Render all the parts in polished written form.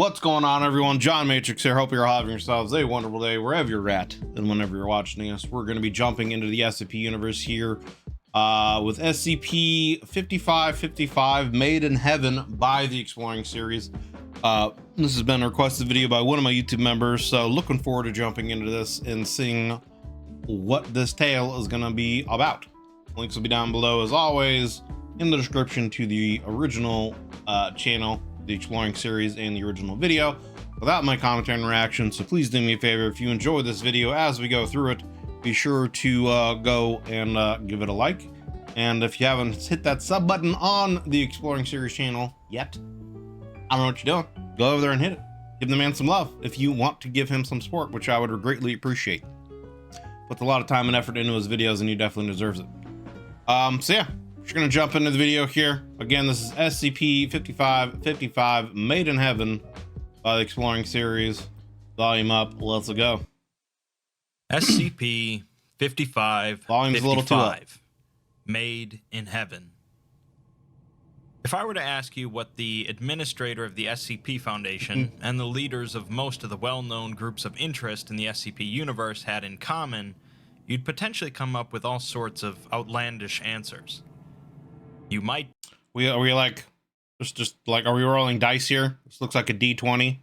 What's going on, everyone? John Matrix here. Hope you're all having yourselves a wonderful day wherever you're at and whenever you're watching us. We're going to be jumping into the SCP universe here with SCP-5555, Made in Heaven by the Exploring series. This has been a requested video by one of my YouTube members, so looking forward to jumping into this and seeing what this tale is going to be about. Links will be down below, as always, in the description to the original channel, the Exploring series, and the original video without my commentary and reaction. So please do me a favor, if you enjoy this video as we go through it, be sure to go and give it a like. And if you haven't hit that sub button on the Exploring series channel yet, I don't know what you're doing. Go over there and hit it. Give the man some love if you want to give him some support, which I would greatly appreciate. Puts a lot of time and effort into his videos, and he definitely deserves it. So yeah, we're gonna jump into the video here. Again, this is SCP-5555, Made in Heaven by the Exploring series. Volume up, let's go. SCP-5555, Volume's a little too up. Made in Heaven. If I were to ask you what the administrator of the SCP Foundation and the leaders of most of the well-known groups of interest in the SCP universe had in common, you'd potentially come up with all sorts of outlandish answers. You might... Are we like, just like, are we rolling dice here? This looks like a D20.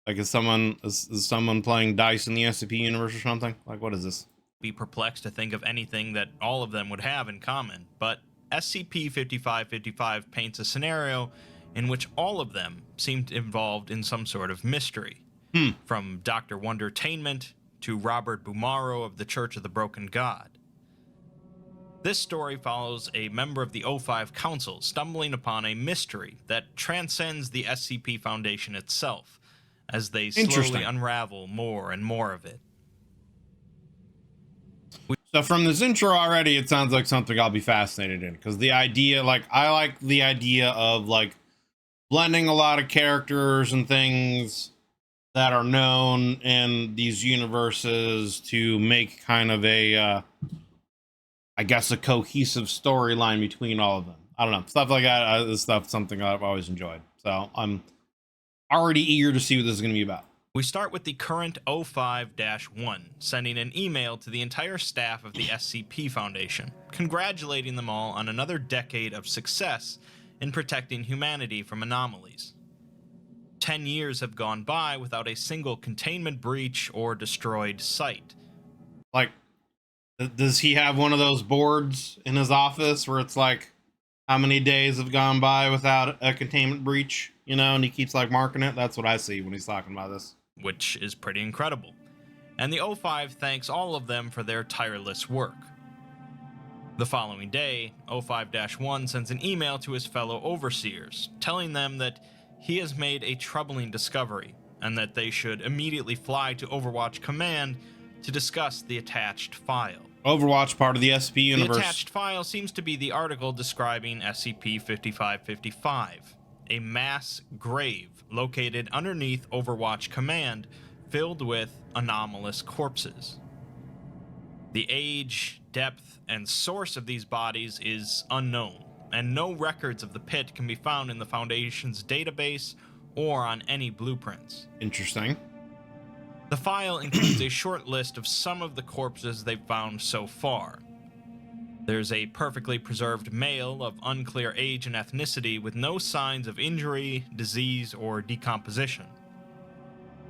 Like, is someone playing dice in the SCP universe or something? Like, what is this? Be perplexed to think of anything that all of them would have in common, but SCP-5555 paints a scenario in which all of them seemed involved in some sort of mystery. From Dr. Wondertainment to Robert Bumaro of the Church of the Broken God. This story follows a member of the O5 Council stumbling upon a mystery that transcends the SCP Foundation itself, as they slowly unravel more and more of it. So from this intro already, it sounds like something I'll be fascinated in, because the idea, like, I like the idea of, like, blending a lot of characters and things that are known in these universes to make kind of a, I guess, a cohesive storyline between all of them. I don't know, stuff like that. This stuff's something I've always enjoyed. So I'm already eager to see what this is going to be about. We start with the current O5-1 sending an email to the entire staff of the SCP Foundation, congratulating them all on another decade of success in protecting humanity from anomalies. 10 years have gone by without a single containment breach or destroyed site. Like, does he have one of those boards in his office where it's like, how many days have gone by without a containment breach, you know, and he keeps like marking it? That's what I see when he's talking about this. Which is pretty incredible. And the O5 thanks all of them for their tireless work. The following day, O5-1 sends an email to his fellow overseers, telling them that he has made a troubling discovery, and that they should immediately fly to Overwatch Command to discuss the attached file. Overwatch, part of the SCP universe. The attached file seems to be the article describing SCP-5555, a mass grave located underneath Overwatch Command filled with anomalous corpses. The age, depth, and source of these bodies is unknown, and no records of the pit can be found in the Foundation's database or on any blueprints. Interesting. The file includes a short list of some of the corpses they've found so far. There's a perfectly preserved male of unclear age and ethnicity with no signs of injury, disease, or decomposition.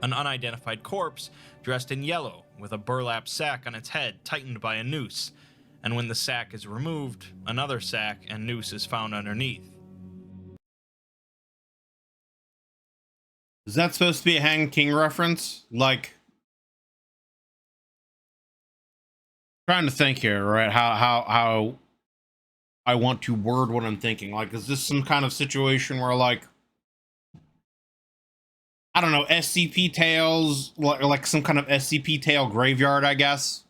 An unidentified corpse dressed in yellow with a burlap sack on its head tightened by a noose, and when the sack is removed, another sack and noose is found underneath. Is that supposed to be a Hanged King reference? Like, trying to think here, right? How I want to word what I'm thinking. Like, is this some kind of situation where, like, I don't know, SCP Tales, like some kind of SCP Tale graveyard, I guess?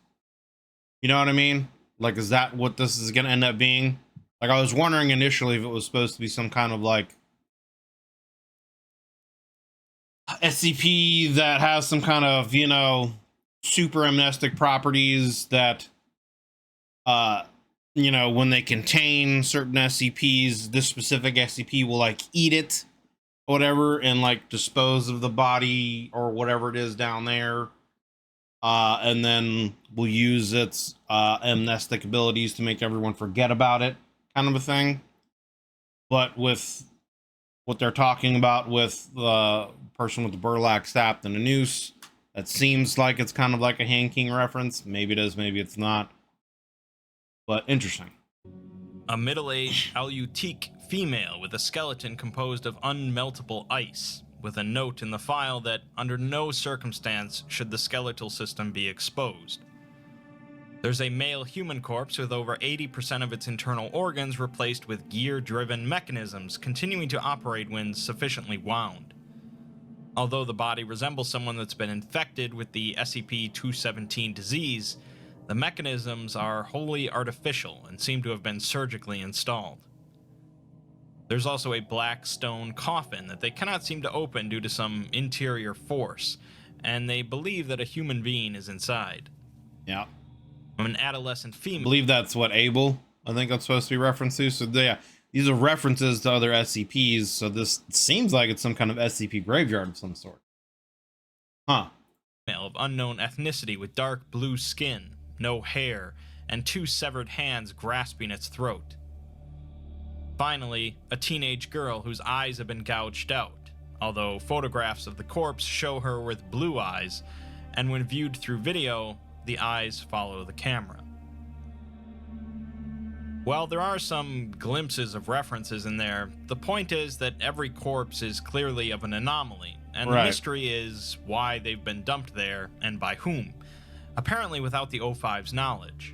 You know what I mean? Like, is that what this is gonna end up being? Like, I was wondering initially if it was supposed to be some kind of, like, SCP that has some kind of, you know, super amnestic properties that, you know, when they contain certain SCPs, this specific SCP will, like, eat it whatever and like dispose of the body or whatever it is down there. And then we'll use its amnestic abilities to make everyone forget about it, kind of a thing. But with what they're talking about with the person with the burlap staff and a noose, that seems like it's kind of like a Han King reference. Maybe it is, maybe it's not. But interesting. A middle-aged Alutique female with a skeleton composed of unmeltable ice, with a note in the file that under no circumstance should the skeletal system be exposed. There's a male human corpse with over 80% of its internal organs replaced with gear-driven mechanisms continuing to operate when sufficiently wound. Although the body resembles someone that's been infected with the SCP-217 disease, the mechanisms are wholly artificial and seem to have been surgically installed. There's also a black stone coffin that they cannot seem to open due to some interior force, and they believe that a human being is inside. Yeah. An adolescent female. I believe that's what Abel, I think that's supposed to be referenced to. So yeah, these are references to other SCPs. So this seems like it's some kind of SCP graveyard of some sort. Huh. Of unknown ethnicity with dark blue skin, no hair, and 2 severed hands grasping its throat. Finally, a teenage girl whose eyes have been gouged out, although photographs of the corpse show her with blue eyes, and when viewed through video, the eyes follow the camera. While there are some glimpses of references in there, the point is that every corpse is clearly of an anomaly, and the mystery is why they've been dumped there and by whom, apparently without the O5's knowledge.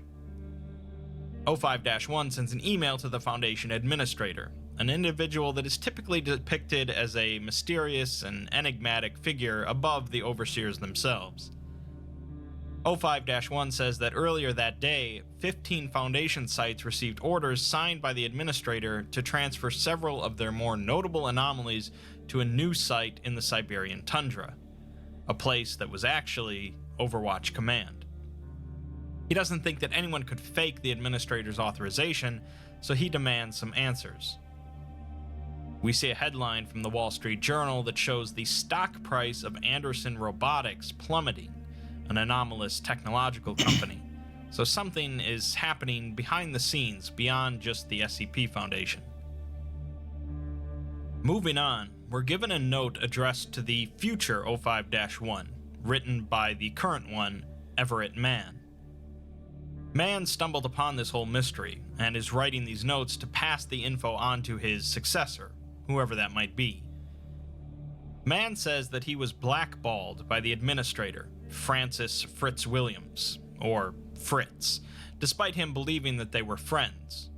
O5-1 sends an email to the Foundation administrator, an individual that is typically depicted as a mysterious and enigmatic figure above the overseers themselves. O5-1 says that earlier that day, 15 Foundation sites received orders signed by the administrator to transfer several of their more notable anomalies to a new site in the Siberian tundra, a place that was actually Overwatch Command. He doesn't think that anyone could fake the administrator's authorization, so he demands some answers. We see a headline from the Wall Street Journal that shows the stock price of Anderson Robotics plummeting, an anomalous technological company. So something is happening behind the scenes beyond just the SCP Foundation. Moving on, we're given a note addressed to the future O5-1, written by the current one, Everett Mann. Mann stumbled upon this whole mystery, and is writing these notes to pass the info on to his successor, whoever that might be. Mann says that he was blackballed by the administrator, Francis Fritz Williams, or Fritz, despite him believing that they were friends.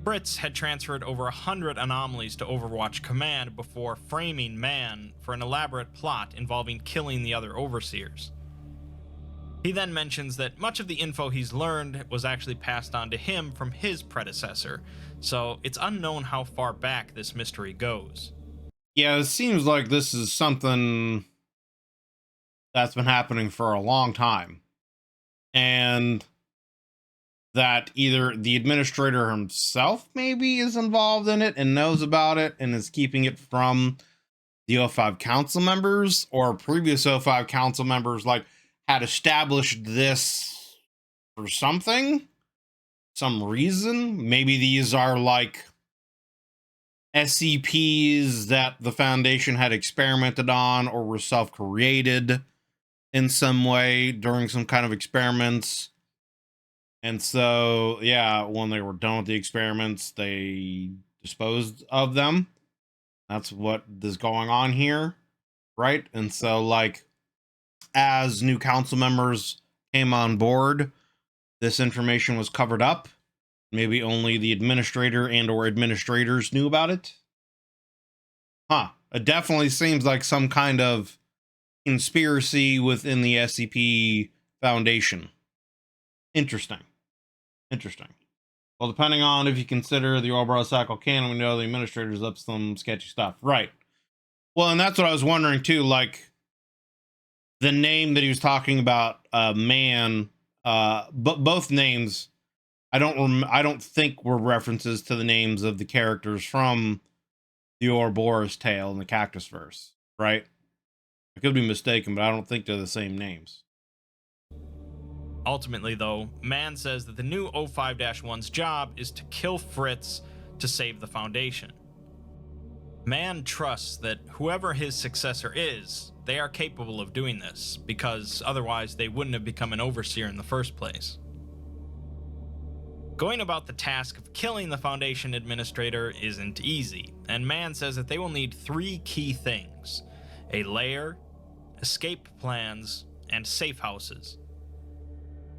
Fritz had transferred over 100 anomalies to Overwatch Command before framing Mann for an elaborate plot involving killing the other overseers. He then mentions that much of the info he's learned was actually passed on to him from his predecessor, so it's unknown how far back this mystery goes. Yeah, it seems like this is something that's been happening for a long time. And that either the administrator himself maybe is involved in it and knows about it and is keeping it from the O5 council members, or previous O5 council members like had established this for something, some reason. Maybe these are like SCPs that the Foundation had experimented on or were self-created in some way during some kind of experiments. And so, yeah, when they were done with the experiments, they disposed of them. That's what is going on here, right? And so, like, as new council members came on board, this information was covered up. Maybe only the administrator and or administrators knew about it. Huh. It definitely seems like some kind of conspiracy within the SCP Foundation. Interesting. Interesting. Well, depending on if you consider the Orbro Cycle canon, we know the administrator's up some sketchy stuff. Right. Well, and that's what I was wondering too, like the name that he was talking about, man, but both names, I don't think were references to the names of the characters from the the Ouroboros tale in the Cactus verse, right? I could be mistaken, but I don't think they're the same names. Ultimately, though, Mann says that the new O5-1's job is to kill Fritz to save the Foundation. Mann trusts that whoever his successor is, they are capable of doing this, because otherwise they wouldn't have become an overseer in the first place. Going about the task of killing the Foundation administrator isn't easy, and Mann says that they will need 3 key things: a lair, escape plans, and safe houses.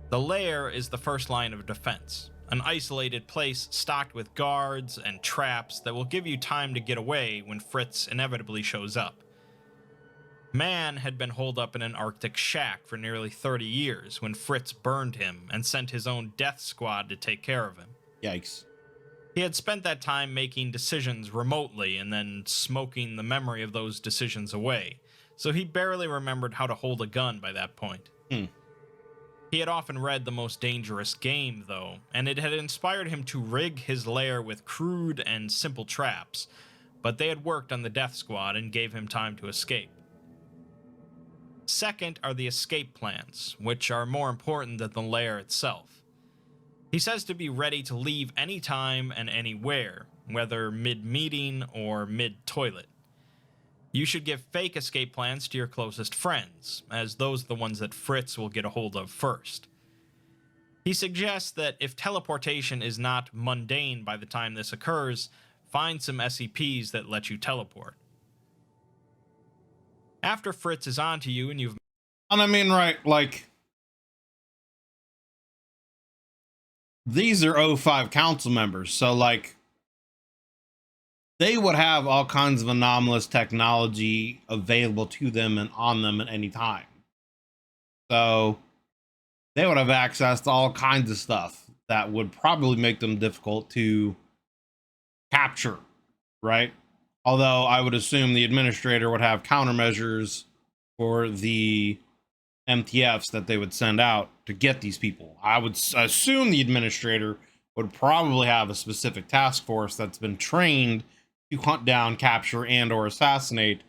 The lair is the first line of defense, an isolated place stocked with guards and traps that will give you time to get away when Fritz inevitably shows up. Mann had been holed up in an Arctic shack for nearly 30 years when Fritz burned him and sent his own death squad to take care of him. Yikes. He had spent that time making decisions remotely and then smoking the memory of those decisions away, so he barely remembered how to hold a gun by that point. He had often read The Most Dangerous Game, though, and it had inspired him to rig his lair with crude and simple traps, but they had worked on the death squad and gave him time to escape. Second are the escape plans, which are more important than the lair itself. He says to be ready to leave anytime and anywhere, whether mid-meeting or mid-toilet. You should give fake escape plans to your closest friends, as those are the ones that Fritz will get a hold of first. He suggests that if teleportation is not mundane by the time this occurs, find some SCPs that let you teleport. After Fritz is onto you and you've... And I mean, right, like, these are O5 council members, so, like, they would have all kinds of anomalous technology available to them and on them at any time. So they would have access to all kinds of stuff that would probably make them difficult to capture, right? Although I would assume the administrator would have countermeasures for the MTFs that they would send out to get these people. I would assume the administrator would probably have a specific task force that's been trained to hunt down, capture, and or assassinate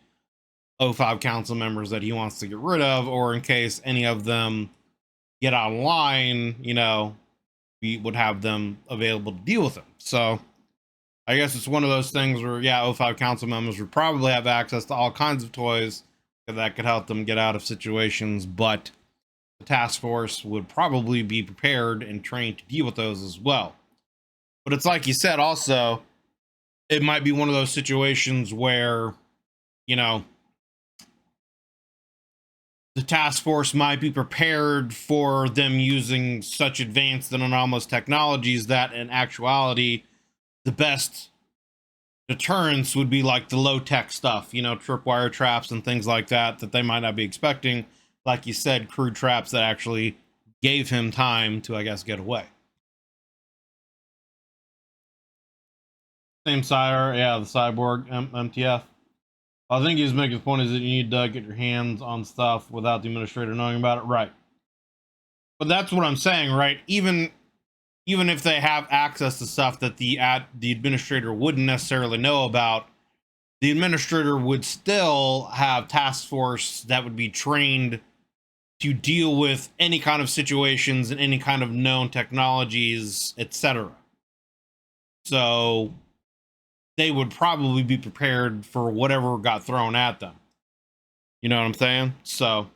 O5 council members that he wants to get rid of, or in case any of them get online, you know, we would have them available to deal with them. So I guess it's one of those things where, yeah, O5 council members would probably have access to all kinds of toys that could help them get out of situations, but the task force would probably be prepared and trained to deal with those as well. But it's like you said, also, it might be one of those situations where, you know, the task force might be prepared for them using such advanced and anomalous technologies that in actuality, the best deterrence would be like the low-tech stuff, you know, tripwire traps and things like that, that they might not be expecting. Like you said, crude traps that actually gave him time to, I guess, get away. Same sire, yeah, the cyborg MTF. I think he's making the point is that you need to get your hands on stuff without the administrator knowing about it, right? But that's what I'm saying, right? Even if they have access to stuff that the administrator wouldn't necessarily know about, the administrator would still have task force that would be trained to deal with any kind of situations and any kind of known technologies, etc. So they would probably be prepared for whatever got thrown at them. You know what I'm saying? So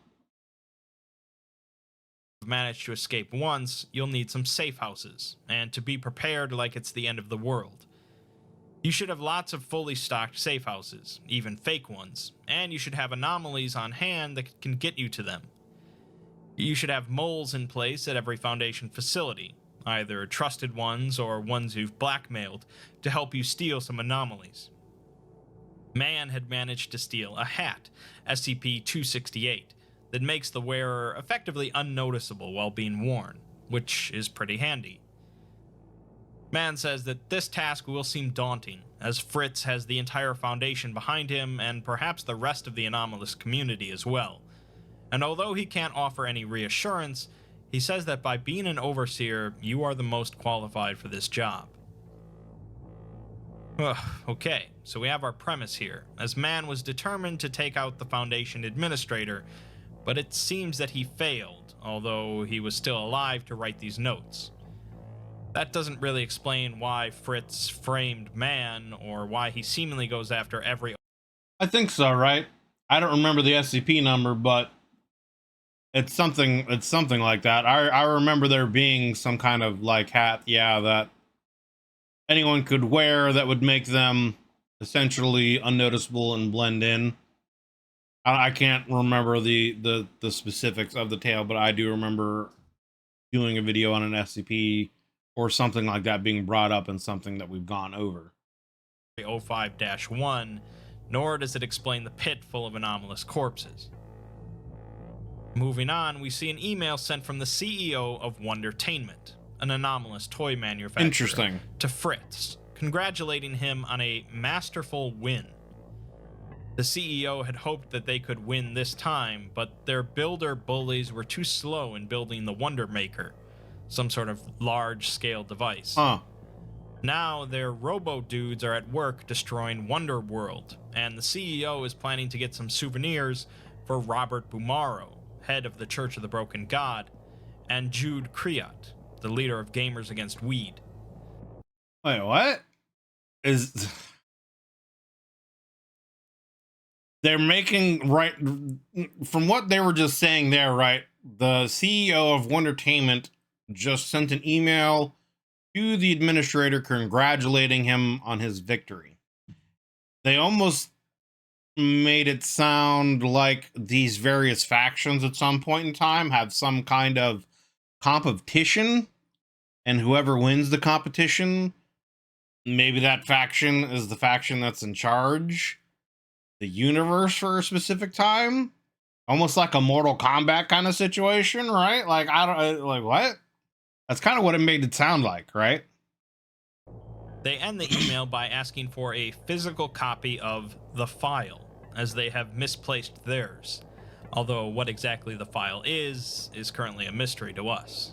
managed to escape once, you'll need some safe houses, and to be prepared like it's the end of the world. You should have lots of fully stocked safe houses, even fake ones, and you should have anomalies on hand that can get you to them. You should have moles in place at every Foundation facility, either trusted ones or ones you've blackmailed, to help you steal some anomalies. Mann had managed to steal a hat, SCP-5555, that makes the wearer effectively unnoticeable while being worn, which is pretty handy. Mann says that this task will seem daunting, as Fritz has the entire Foundation behind him and perhaps the rest of the anomalous community as well. And although he can't offer any reassurance, he says that by being an overseer, you are the most qualified for this job. Ugh, okay, so we have our premise here, as man was determined to take out the Foundation administrator, but it seems that he failed, although he was still alive to write these notes. That doesn't really explain why Fritz framed man, or why he seemingly goes after every... I think so, right? I don't remember the SCP number, but it's something like that. I remember there being some kind of like hat, yeah, that anyone could wear that would make them essentially unnoticeable and blend in. I can't remember the specifics of the tale, but I do remember doing a video on an SCP or something like that being brought up and something that we've gone over. 05-1, nor does it explain the pit full of anomalous corpses. Moving on, we see an email sent from the CEO of Wondertainment, an anomalous toy manufacturer, Interesting, to Fritz, congratulating him on a masterful win. The CEO had hoped that they could win this time, but their builder bullies were too slow in building the Wonder Maker, some sort of large-scale device. Now their robo-dudes are at work destroying Wonder World, and the CEO is planning to get some souvenirs for Robert Bumaro, head of the Church of the Broken God, and Jude Kriot, the leader of Gamers Against Weed. Wait, what? They're making, right, from what they were just saying there, right? The CEO of Wondertainment just sent an email to the administrator congratulating him on his victory. They almost made it sound like these various factions at some point in time have some kind of competition, and whoever wins the competition, maybe that faction is the faction that's in charge the universe for a specific time, almost like a Mortal Kombat kind of situation, right? Like, I don't like what? That's kind of what it made it sound like, right? They end the email by asking for a physical copy of the file, as they have misplaced theirs, although what exactly the file is currently a mystery to us.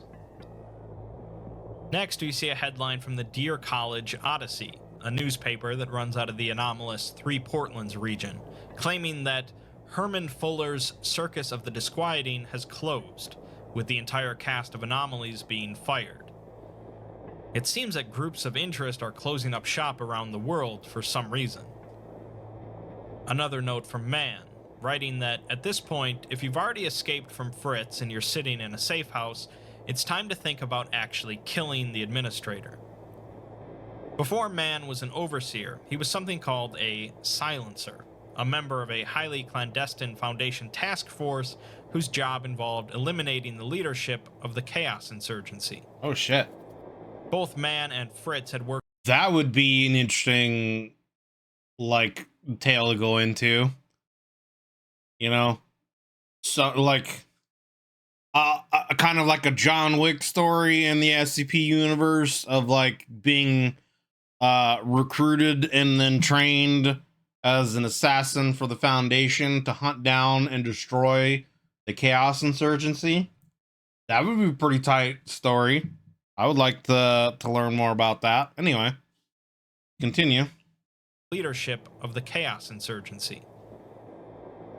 Next, we see a headline from the Deer College Odyssey, a newspaper that runs out of the anomalous Three Portlands region, claiming that Herman Fuller's Circus of the Disquieting has closed, with the entire cast of anomalies being fired. It seems that groups of interest are closing up shop around the world for some reason. Another note from Man, writing that at this point, if you've already escaped from Fritz and you're sitting in a safe house, it's time to think about actually killing the administrator. Before Man was an overseer, he was something called a silencer, a member of a highly clandestine Foundation task force whose job involved eliminating the leadership of the Chaos Insurgency. Oh shit. Both Man and Fritz had worked... That would be an interesting, like, tale to go into. You know? So, like, kind of like a John Wick story in the SCP universe of, like, being recruited and then trained as an assassin for the Foundation to hunt down and destroy the Chaos Insurgency. That would be a pretty tight story. I would like to learn more about that. Anyway, continue. Leadership of the Chaos Insurgency.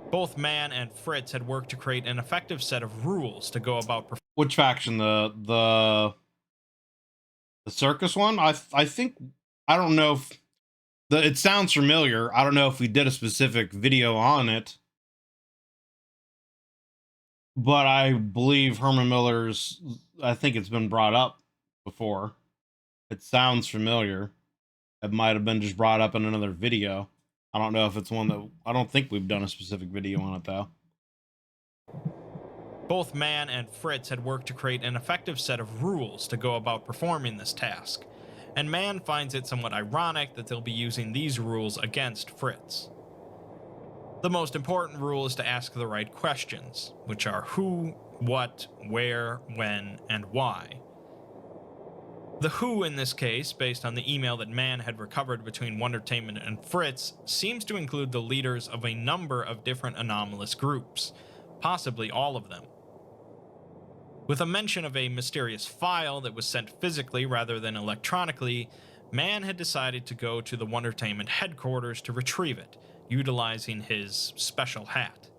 Both Man and Fritz had worked to create an effective set of rules to go about... Which faction? The circus one? I think, I don't know if it sounds familiar. I don't know if we did a specific video on it, but I believe Herman Miller's, I think it's been brought up before. It sounds familiar. It might have been just brought up in another video. I don't know if it's one that, I don't think we've done a specific video on it though. Both Man and Fritz had worked to create an effective set of rules to go about performing this task, and Man finds it somewhat ironic that they'll be using these rules against Fritz. The most important rule is to ask the right questions, which are who, what, where, when, and why. The who in this case, based on the email that Man had recovered between Wondertainment and Fritz, seems to include the leaders of a number of different anomalous groups, possibly all of them. With a mention of a mysterious file that was sent physically rather than electronically, Man had decided to go to the Wondertainment headquarters to retrieve it, utilizing his special hat.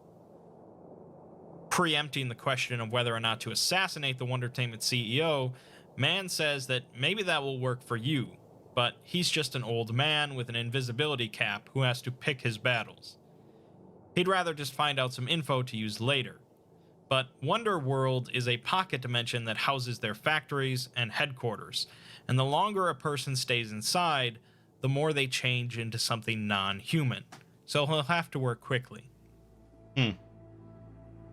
Preempting the question of whether or not to assassinate the Wondertainment CEO, Man says that maybe that will work for you, but he's just an old man with an invisibility cap who has to pick his battles. He'd rather just find out some info to use later. But Wonder World is a pocket dimension that houses their factories and headquarters, and the longer a person stays inside, the more they change into something non-human, so he'll have to work quickly.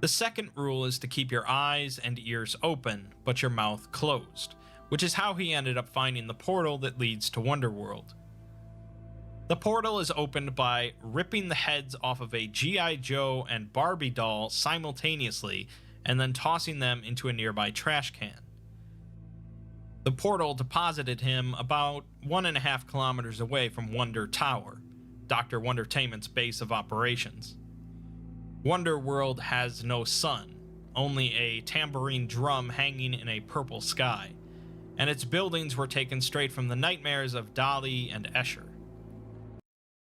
The second rule is to keep your eyes and ears open, but your mouth closed, which is how he ended up finding the portal that leads to Wonderworld. The portal is opened by ripping the heads off of a G.I. Joe and Barbie doll simultaneously and then tossing them into a nearby trash can. The portal deposited him about 1.5 kilometers away from Wonder Tower, Dr. Wondertainment's base of operations. Wonderworld has no sun, only a tambourine drum hanging in a purple sky, and its buildings were taken straight from the nightmares of Dali and Escher.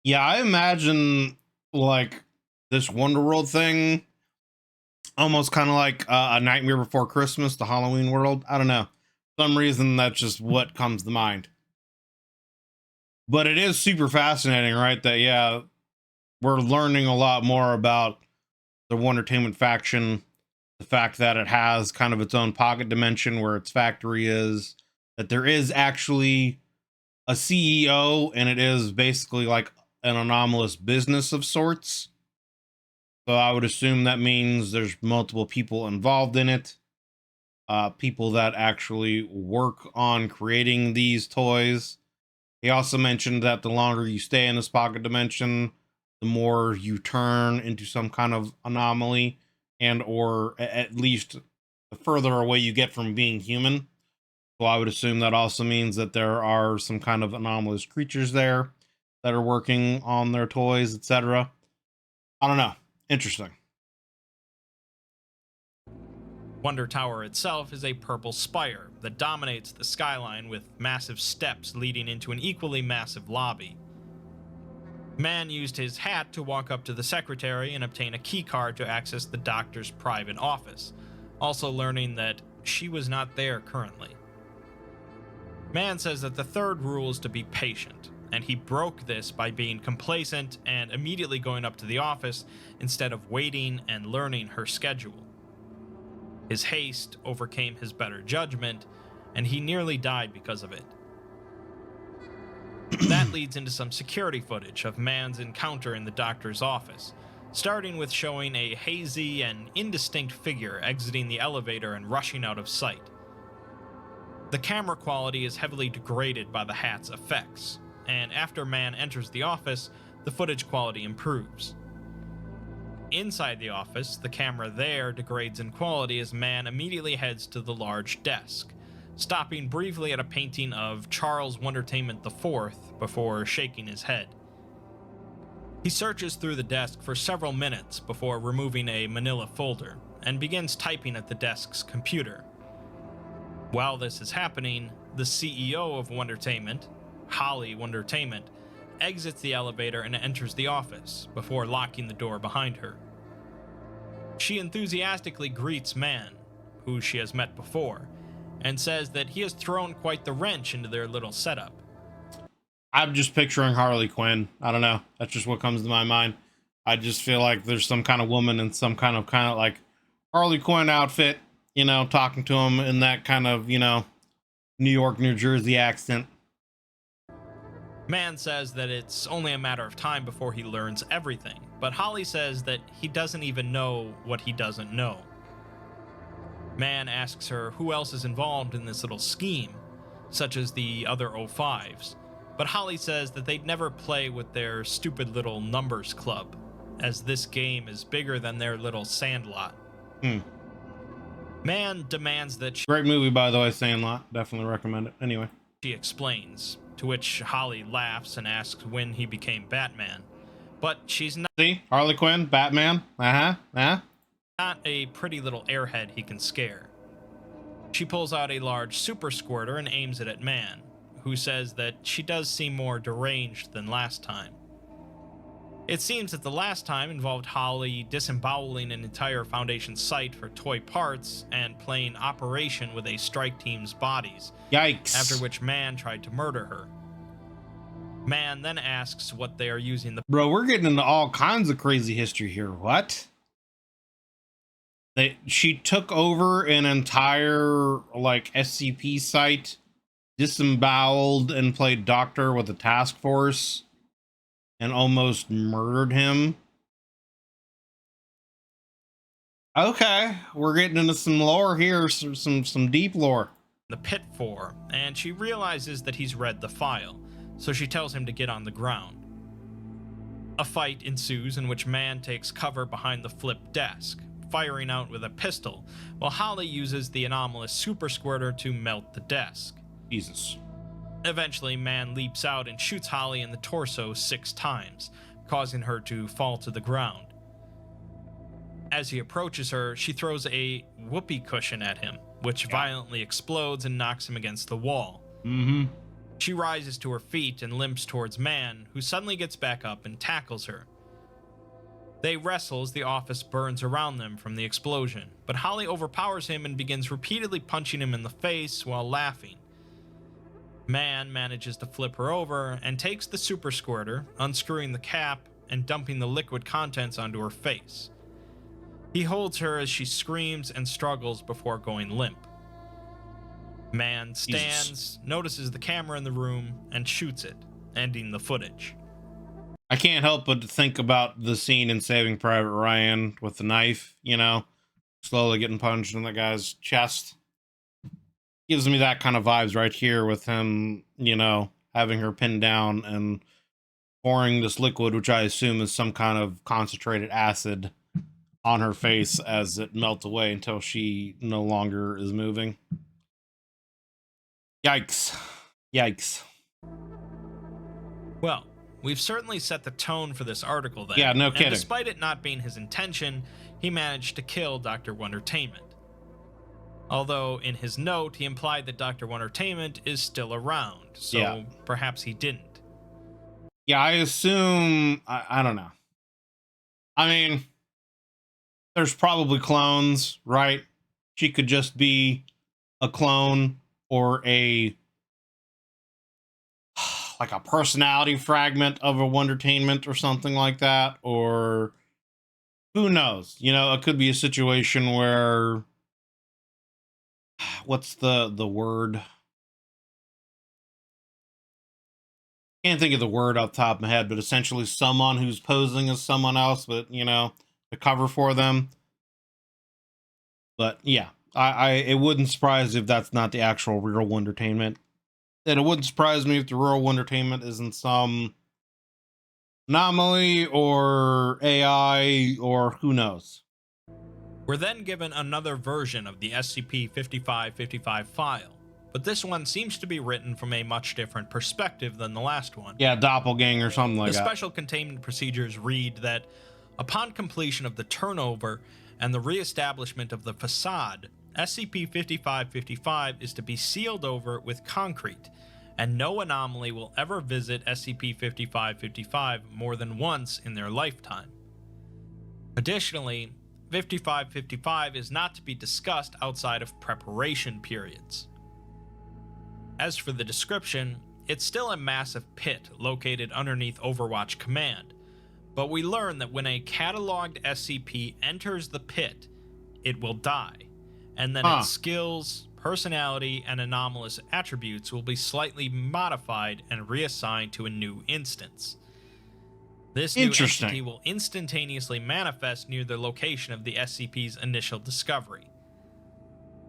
Yeah, I imagine like this Wonderworld thing almost kind of like a Nightmare Before Christmas, the Halloween world. I don't know. For some reason, that's just what comes to mind. But it is super fascinating, right? That, yeah, we're learning a lot more about the Wondertainment faction. The fact that it has kind of its own pocket dimension where its factory is, that there is actually a CEO, and it is basically like an anomalous business of sorts. So I would assume that means there's multiple people involved in it. People that actually work on creating these toys. He also mentioned that the longer you stay in this pocket dimension, the more you turn into some kind of anomaly, and or at least the further away you get from being human. So I would assume that also means that there are some kind of anomalous creatures there that are working on their toys, etc. I don't know. Interesting. Wonder Tower itself is a purple spire that dominates the skyline with massive steps leading into an equally massive lobby. Man used his hat to walk up to the secretary and obtain a keycard to access the doctor's private office, also learning that she was not there currently. Man says that the third rule is to be patient, and he broke this by being complacent and immediately going up to the office instead of waiting and learning her schedule. His haste overcame his better judgment, and he nearly died because of it. That leads into some security footage of Man's encounter in the doctor's office, starting with showing a hazy and indistinct figure exiting the elevator and rushing out of sight. The camera quality is heavily degraded by the hat's effects, and after Man enters the office, the footage quality improves. Inside the office, the camera there degrades in quality as Man immediately heads to the large desk, stopping briefly at a painting of Charles Wondertainment IV before shaking his head. He searches through the desk for several minutes before removing a manila folder and begins typing at the desk's computer. While this is happening, the CEO of Wondertainment, Holly Wondertainment, exits the elevator and enters the office before locking the door behind her. She enthusiastically greets Man, who she has met before, and says that he has thrown quite the wrench into their little setup. I'm just picturing Harley Quinn. I don't know. That's just what comes to my mind. I just feel like there's some kind of woman in some kind of like Harley Quinn outfit, you know, talking to him in that kind of, you know, New York, New Jersey accent. Man says that it's only a matter of time before he learns everything, but Holly says that he doesn't even know what he doesn't know. Man asks her who else is involved in this little scheme, such as the other 05s, but Holly says that they'd never play with their stupid little numbers club, as this game is bigger than their little Sandlot. Man demands that Great movie, by the way, Sandlot. Definitely recommend it. Anyway. She explains, to which Holly laughs and asks when he became Batman. But she's not. See? Harley Quinn, Batman. Not a pretty little airhead he can scare. She pulls out a large super squirter and aims it at Man, who says that she does seem more deranged than last time. It seems that the last time involved Holly disemboweling an entire Foundation site for toy parts and playing Operation with a strike team's bodies. Yikes. After which Man tried to murder her. Man then asks what they are using the— Bro, we're getting into all kinds of crazy history here. What? She took over an entire, like, SCP site, disemboweled, and played doctor with a task force, and almost murdered him. Okay, we're getting into some lore here, some deep lore. The pit for, and she realizes that he's read the file, so she tells him to get on the ground. A fight ensues in which Man takes cover behind the flipped desk, firing out with a pistol, while Holly uses the anomalous super squirter to melt the desk. Jesus. Eventually, Man leaps out and shoots Holly in the torso 6 times, causing her to fall to the ground. As he approaches her, she throws a whoopee cushion at him, which violently explodes and knocks him against the wall. Mm-hmm. She rises to her feet and limps towards Man, who suddenly gets back up and tackles her. They wrestle as the office burns around them from the explosion, but Holly overpowers him and begins repeatedly punching him in the face while laughing. Man manages to flip her over and takes the super squirter, unscrewing the cap and dumping the liquid contents onto her face. He holds her as she screams and struggles before going limp. Man stands, notices the camera in the room, and shoots it, ending the footage. I can't help but to think about the scene in Saving Private Ryan with the knife, you know, slowly getting punched in the guy's chest. Gives me that kind of vibes right here with him, you know, having her pinned down and pouring this liquid, which I assume is some kind of concentrated acid, on her face as it melts away until she no longer is moving. Yikes. Yikes. Well, we've certainly set the tone for this article then. Yeah, no kidding. And despite it not being his intention, he managed to kill Dr. Wondertainment. Although, in his note, he implied that Dr. Wondertainment is still around, so perhaps he didn't. Yeah, I assume... I don't know. I mean, there's probably clones, right? She could just be a clone or like a personality fragment of a Wondertainment or something like that, or who knows? You know, it could be a situation where... What's the word? Can't think of the word off the top of my head, but essentially someone who's posing as someone else, but, you know, to cover for them. But yeah, it wouldn't surprise if that's not the actual real Wondertainment. And it wouldn't surprise me if the real Wondertainment isn't some anomaly or AI or who knows. We're then given another version of the SCP-5555 file, but this one seems to be written from a much different perspective than the last one. Yeah, doppelganger or something like that. The special containment procedures read that upon completion of the turnover and the reestablishment of the facade, SCP-5555 is to be sealed over with concrete, and no anomaly will ever visit SCP-5555 more than once in their lifetime. Additionally, 5555 is not to be discussed outside of preparation periods. As for the description, it's still a massive pit located underneath Overwatch Command, but we learn that when a cataloged SCP enters the pit, it will die, and then its skills, personality, and anomalous attributes will be slightly modified and reassigned to a new instance. This new entity will instantaneously manifest near the location of the SCP's initial discovery.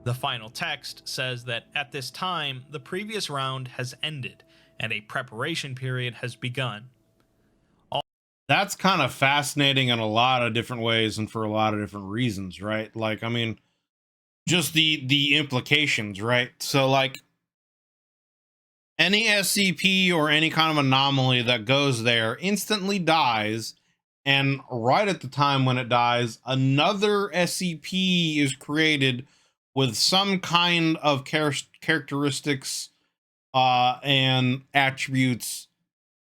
The final text says that at this time, the previous round has ended, and a preparation period has begun. That's kind of fascinating in a lot of different ways and for a lot of different reasons, right? Like, I mean, just the implications, right? So, like, any SCP or any kind of anomaly that goes there instantly dies, and right at the time when it dies, another SCP is created with some kind of characteristics and attributes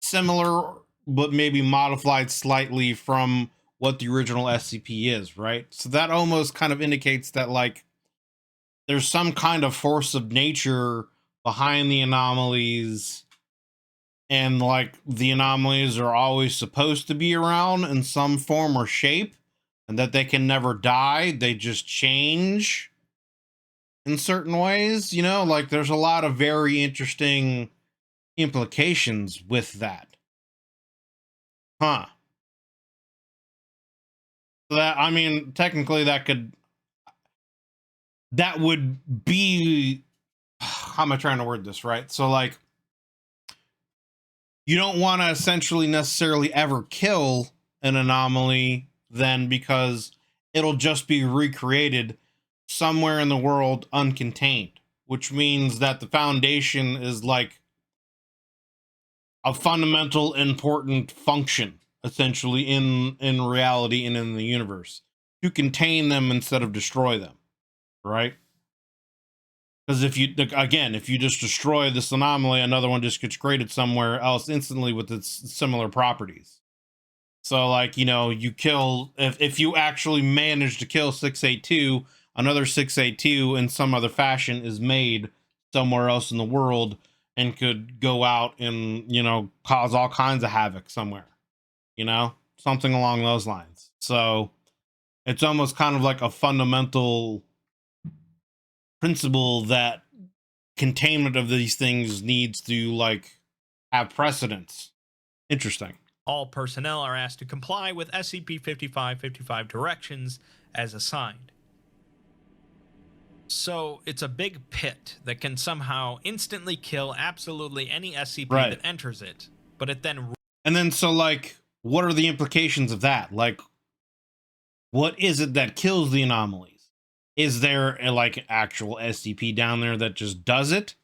similar, but maybe modified slightly from what the original SCP is, right? So that almost kind of indicates that, like, there's some kind of force of nature behind the anomalies, and like the anomalies are always supposed to be around in some form or shape, and that they can never die, they just change in certain ways, you know? Like, there's a lot of very interesting implications with that. Huh. So that, I mean, technically that would be, how am I trying to word this, right? So like, you don't want to essentially necessarily ever kill an anomaly then, because it'll just be recreated somewhere in the world uncontained, which means that the Foundation is like a fundamental important function essentially in reality and in the universe, to contain them instead of destroy them, right? Because if you, again, if you just destroy this anomaly, another one just gets created somewhere else instantly with its similar properties. So like, you know, you kill, if you actually manage to kill 682, another 682 in some other fashion is made somewhere else in the world and could go out and, you know, cause all kinds of havoc somewhere, you know, something along those lines. So it's almost kind of like a fundamental principle that containment of these things needs to like have precedence. Interesting. All personnel are asked to comply with SCP-5555 directions as assigned. So it's a big pit that can somehow instantly kill absolutely any SCP Right. that enters it, but it then... And then, so like, what are the implications of that? Like, what is it that kills the anomalies? Is there a, like, actual SCP down there that just does it?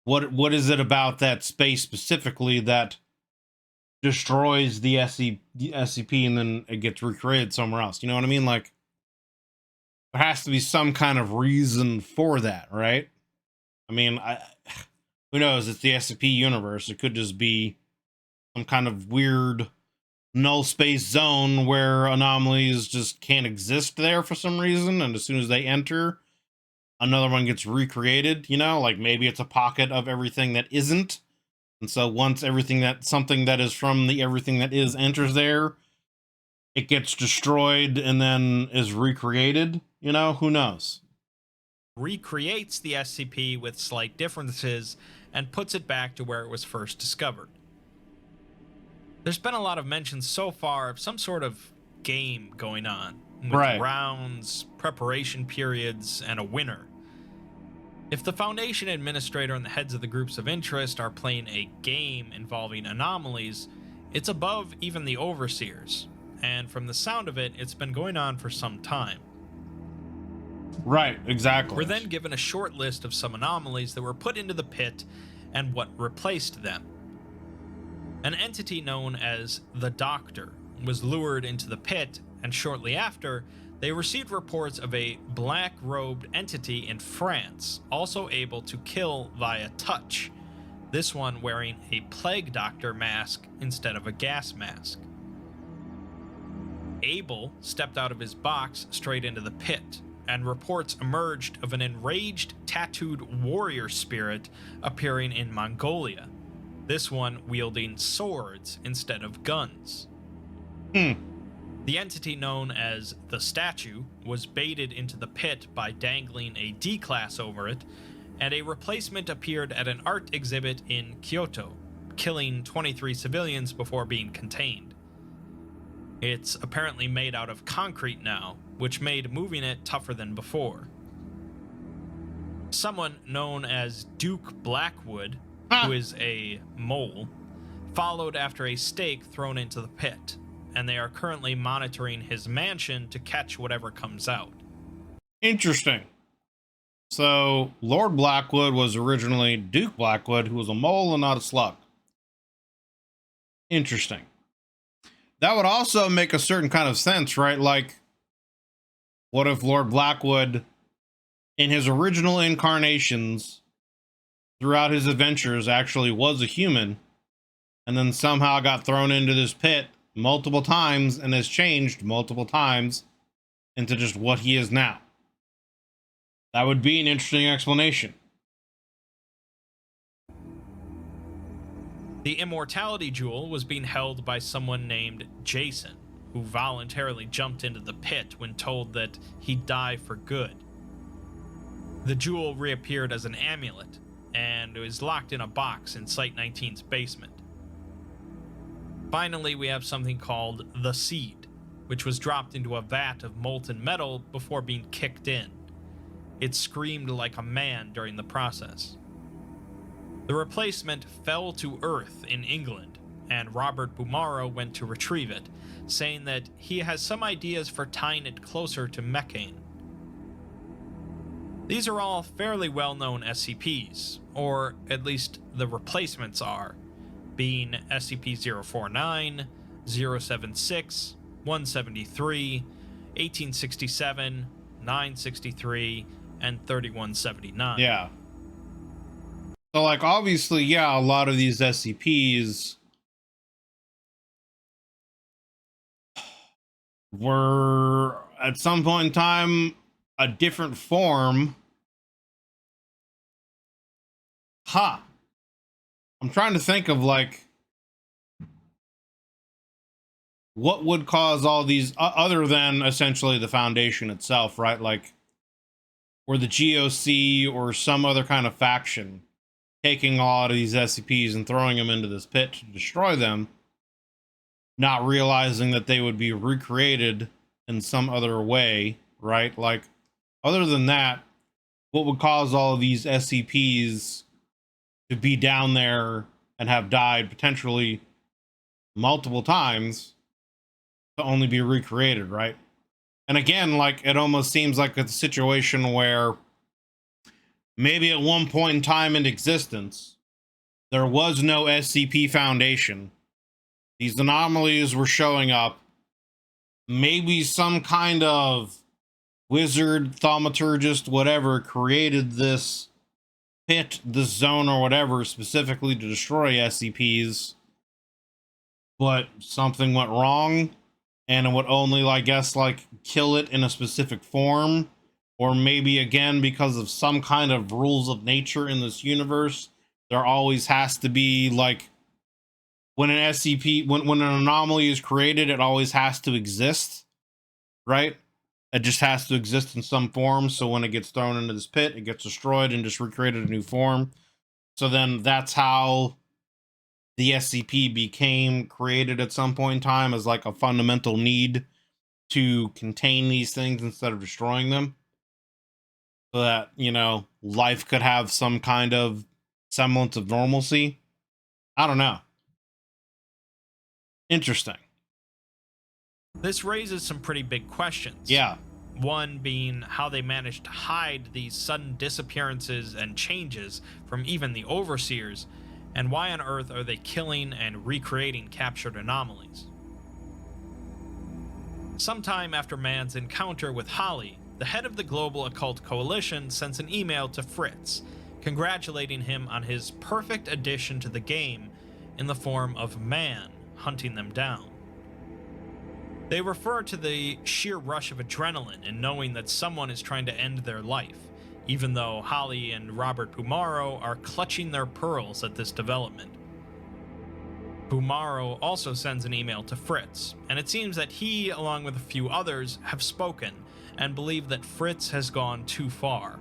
What is it about that space specifically that destroys the SCP and then it gets recreated somewhere else? You know what I mean? Like, there has to be some kind of reason for that, right? I mean, who knows? It's the SCP universe. It could just be some kind of weird null space zone where anomalies just can't exist there for some reason, and as soon as they enter, another one gets recreated, you know? Like, maybe it's a pocket of everything that isn't, and so once something that is from the everything that is enters there, it gets destroyed and then is recreated, you know? Who knows? recreates the SCP with slight differences and puts it back to where it was first discovered. There's been a lot of mentions so far of some sort of game going on, with Right. rounds, preparation periods, and a winner. If the Foundation administrator and the heads of the groups of interest are playing a game involving anomalies, it's above even the overseers, and from the sound of it, it's been going on for some time. Right, exactly. We're then given a short list of some anomalies that were put into the pit and what replaced them. An entity known as the Doctor was lured into the pit, and shortly after, they received reports of a black-robed entity in France, also able to kill via touch, this one wearing a Plague Doctor mask instead of a gas mask. Abel stepped out of his box straight into the pit, and reports emerged of an enraged, tattooed warrior spirit appearing in Mongolia, this one wielding swords instead of guns. The entity known as the Statue was baited into the pit by dangling a D-class over it, and a replacement appeared at an art exhibit in Kyoto, killing 23 civilians before being contained. It's apparently made out of concrete now, which made moving it tougher than before. Someone known as Duke Blackwood, who is a mole, followed after a stake thrown into the pit, and they are currently monitoring his mansion to catch whatever comes out. Interesting. So, Lord Blackwood was originally Duke Blackwood, who was a mole and not a slug. Interesting. That would also make a certain kind of sense, right? Like, what if Lord Blackwood, in his original incarnations, throughout his adventures actually was a human, and then somehow got thrown into this pit multiple times and has changed multiple times into just what he is now. That would be an interesting explanation. The immortality jewel was being held by someone named Jason, who voluntarily jumped into the pit when told that he'd die for good. The jewel reappeared as an amulet and is locked in a box in Site 19's basement. Finally, we have something called the Seed, which was dropped into a vat of molten metal before being kicked in. It screamed like a man during the process. The replacement fell to Earth in England, and Robert Bumaro went to retrieve it, saying that he has some ideas for tying it closer to methane. These are all fairly well-known SCPs, or at least the replacements are, being SCP-049, 076, 173, 1867, 963, and 3179. Yeah. So, like, obviously, yeah, a lot of these SCPs were, at some point in time, a different form. I'm trying to think of, like, what would cause all these, other than essentially the Foundation itself, right? Like, or the GOC or some other kind of faction taking a lot of these SCPs and throwing them into this pit to destroy them, not realizing that they would be recreated in some other way, right? Like, other than that, what would cause all of these SCPs to be down there and have died potentially multiple times to only be recreated, right? And again, like, it almost seems like it's a situation where maybe at one point in time in existence, there was no SCP Foundation. These anomalies were showing up. Maybe some kind of wizard, thaumaturgist, whatever, created this pit, this zone or whatever, specifically to destroy SCPs. But something went wrong, and it would only, I guess, like, kill it in a specific form. Or maybe, again, because of some kind of rules of nature in this universe, there always has to be, like, when an SCP, when an anomaly is created, it always has to exist, right? It just has to exist in some form. So when it gets thrown into this pit, it gets destroyed and just recreated a new form. So then that's how the SCP became created at some point in time, as like a fundamental need to contain these things instead of destroying them. So that, you know, life could have some kind of semblance of normalcy. I don't know. Interesting. This raises some pretty big questions. Yeah. One being how they managed to hide these sudden disappearances and changes from even the overseers, and why on earth are they killing and recreating captured anomalies? Sometime after Mann's encounter with Holly, the head of the Global Occult Coalition sends an email to Fritz, congratulating him on his perfect addition to the game in the form of Mann hunting them down. They refer to the sheer rush of adrenaline in knowing that someone is trying to end their life, even though Holly and Robert Bumaro are clutching their pearls at this development. Bumaro also sends an email to Fritz, and it seems that he, along with a few others, have spoken and believe that Fritz has gone too far.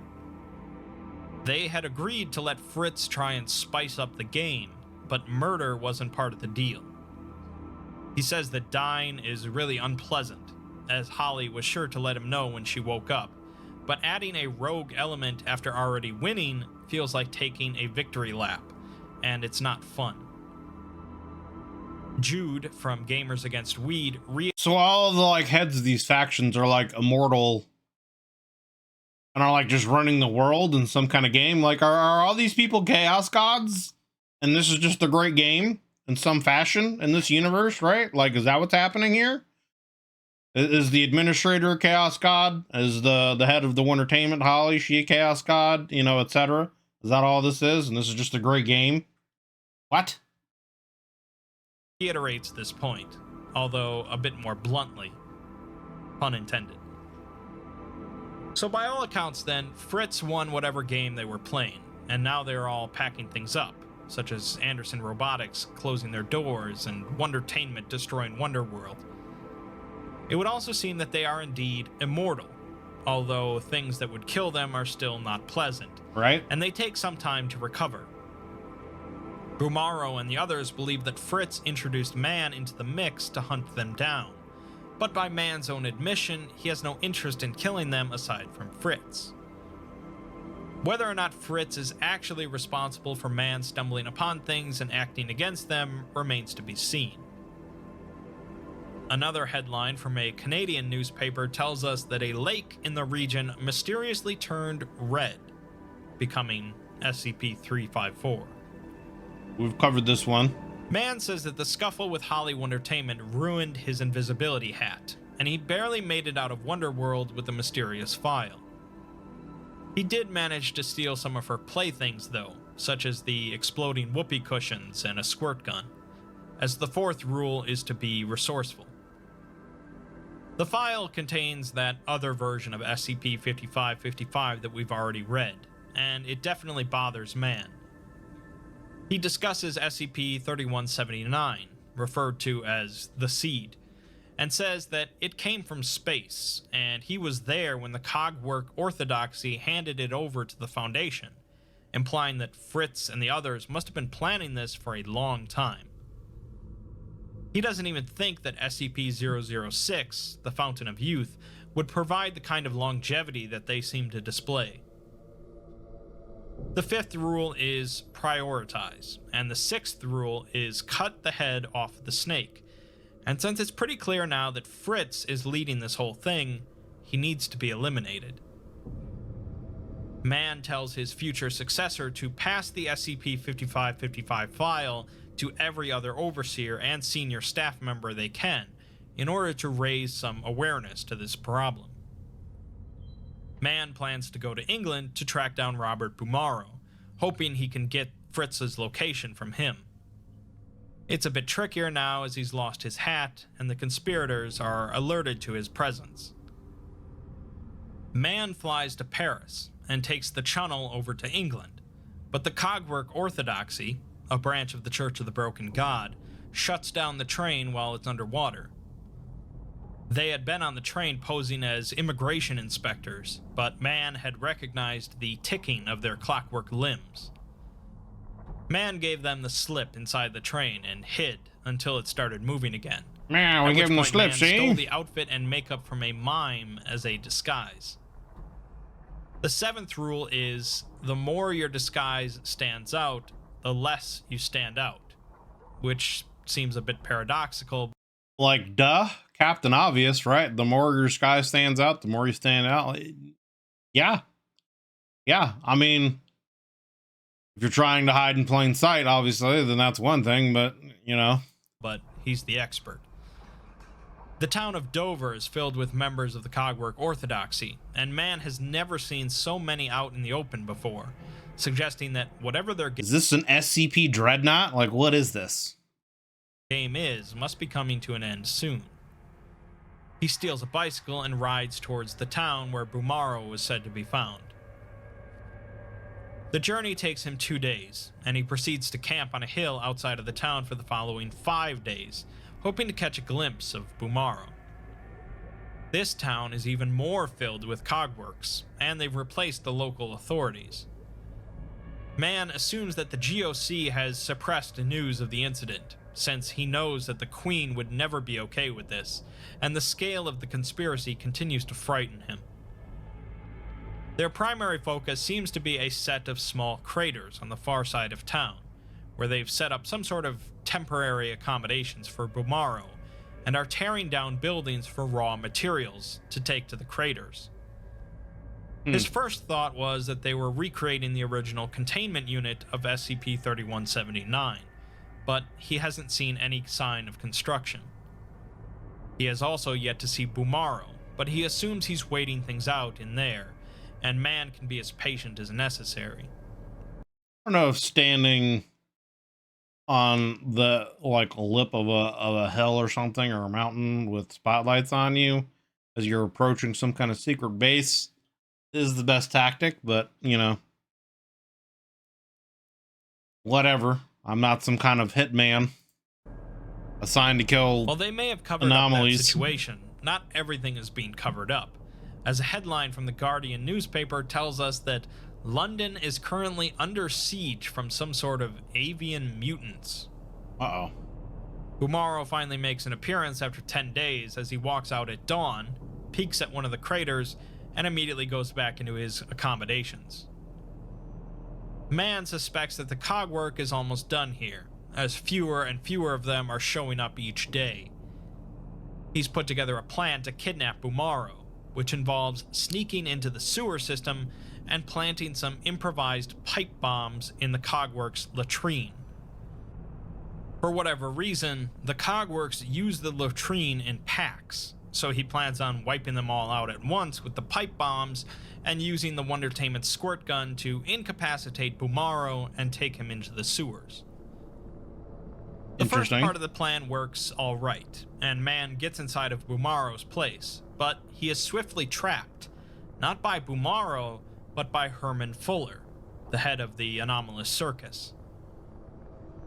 They had agreed to let Fritz try and spice up the game, but murder wasn't part of the deal. He says that dying is really unpleasant, as Holly was sure to let him know when she woke up, but adding a rogue element after already winning feels like taking a victory lap, and it's not fun. Jude from Gamers Against Weed So all of the, like, heads of these factions are, like, immortal and are, like, just running the world in some kind of game. Like, are all these people chaos gods? And this is just a great game in some fashion in this universe, right? Like, is that what's happening here? Is the administrator a chaos god? Is the head of the entertainment, Holly, she a chaos god? You know, etc. Is that all this is? And this is just a great game? What? He iterates this point, although a bit more bluntly. Pun intended. So by all accounts then, Fritz won whatever game they were playing, and now they're all packing things up, such as Anderson Robotics closing their doors and Wondertainment destroying Wonderworld. It would also seem that they are indeed immortal, although things that would kill them are still not pleasant, Right? and they take some time to recover. Bumaro and the others believe that Fritz introduced Man into the mix to hunt them down, but by Man's own admission, he has no interest in killing them aside from Fritz. Whether or not Fritz is actually responsible for Man stumbling upon things and acting against them remains to be seen. Another headline from a Canadian newspaper tells us that a lake in the region mysteriously turned red, becoming SCP-354. We've covered this one. Man says that the scuffle with Holly Wondertainment ruined his invisibility hat, and he barely made it out of Wonderworld with the mysterious file. He did manage to steal some of her playthings though, such as the exploding whoopee cushions and a squirt gun, as the fourth rule is to be resourceful. The file contains that other version of SCP-5555 that we've already read, and it definitely bothers Man. He discusses SCP-3179, referred to as the Seed, and says that it came from space, and he was there when the Cogwork Orthodoxy handed it over to the Foundation, implying that Fritz and the others must have been planning this for a long time. He doesn't even think that SCP-006, the Fountain of Youth, would provide the kind of longevity that they seem to display. The fifth rule is prioritize, and the sixth rule is cut the head off the snake. And since it's pretty clear now that Fritz is leading this whole thing, he needs to be eliminated. Man tells his future successor to pass the SCP-5555 file to every other overseer and senior staff member they can, in order to raise some awareness to this problem. Man plans to go to England to track down Robert Bumaro, hoping he can get Fritz's location from him. It's a bit trickier now as he's lost his hat, and the conspirators are alerted to his presence. Man flies to Paris and takes the Channel over to England, but the Cogwork Orthodoxy, a branch of the Church of the Broken God, shuts down the train while it's underwater. They had been on the train posing as immigration inspectors, but Man had recognized the ticking of their clockwork limbs. Man gave them the slip inside the train and hid until it started moving again. Man, we gave him the slip, Man see? stole the outfit and makeup from a mime as a disguise. The seventh rule is, the more your disguise stands out, the less you stand out, which seems a bit paradoxical. Like, duh, Captain Obvious, right? The more your sky stands out, the more you stand out. Yeah. Yeah, I mean, if you're trying to hide in plain sight, obviously, then that's one thing, but, you know. But he's the expert. The town of Dover is filled with members of the Cogwork Orthodoxy, and Man has never seen so many out in the open before, suggesting that whatever their Is this an SCP Dreadnought? Like, what is this? game is must be coming to an end soon. He steals a bicycle and rides towards the town where Bumaro was said to be found. The journey takes him 2 days, and he proceeds to camp on a hill outside of the town for the following 5 days, hoping to catch a glimpse of Bumaro. This town is even more filled with cogworks, and they've replaced the local authorities. Man assumes that the GOC has suppressed news of the incident, since he knows that the Queen would never be okay with this, and the scale of the conspiracy continues to frighten him. Their primary focus seems to be a set of small craters on the far side of town, where they've set up some sort of temporary accommodations for Bumaro, and are tearing down buildings for raw materials to take to the craters. His first thought was that they were recreating the original containment unit of SCP-3179, but he hasn't seen any sign of construction. He has also yet to see Bumaro, but he assumes he's waiting things out in there, and Man can be as patient as necessary. don't know if standing on the like lip of a hill or something, or a mountain with spotlights on you as you're approaching some kind of secret base is the best tactic, but you know, whatever. I'm not some kind of hitman assigned to kill While they may have covered up that anomalies. situation, not everything is being covered up, as a headline from the Guardian newspaper tells us that London is currently under siege from some sort of avian mutants. Uh-oh. Bumaro finally makes an appearance after 10 days as he walks out at dawn, peeks at one of the craters, and immediately goes back into his accommodations. Man suspects that the cogwork is almost done here, as fewer and fewer of them are showing up each day. He's put together a plan to kidnap Bumaro, which involves sneaking into the sewer system and planting some improvised pipe bombs in the cogwork's latrine. For whatever reason, the cogworks use the latrine in packs, so he plans on wiping them all out at once with the pipe bombs and using the Wondertainment squirt gun to incapacitate Bumaro and take him into the sewers. The first part of the plan works alright, and Man gets inside of Bumaro's place, but he is swiftly trapped, not by Bumaro, but by Herman Fuller, the head of the anomalous circus.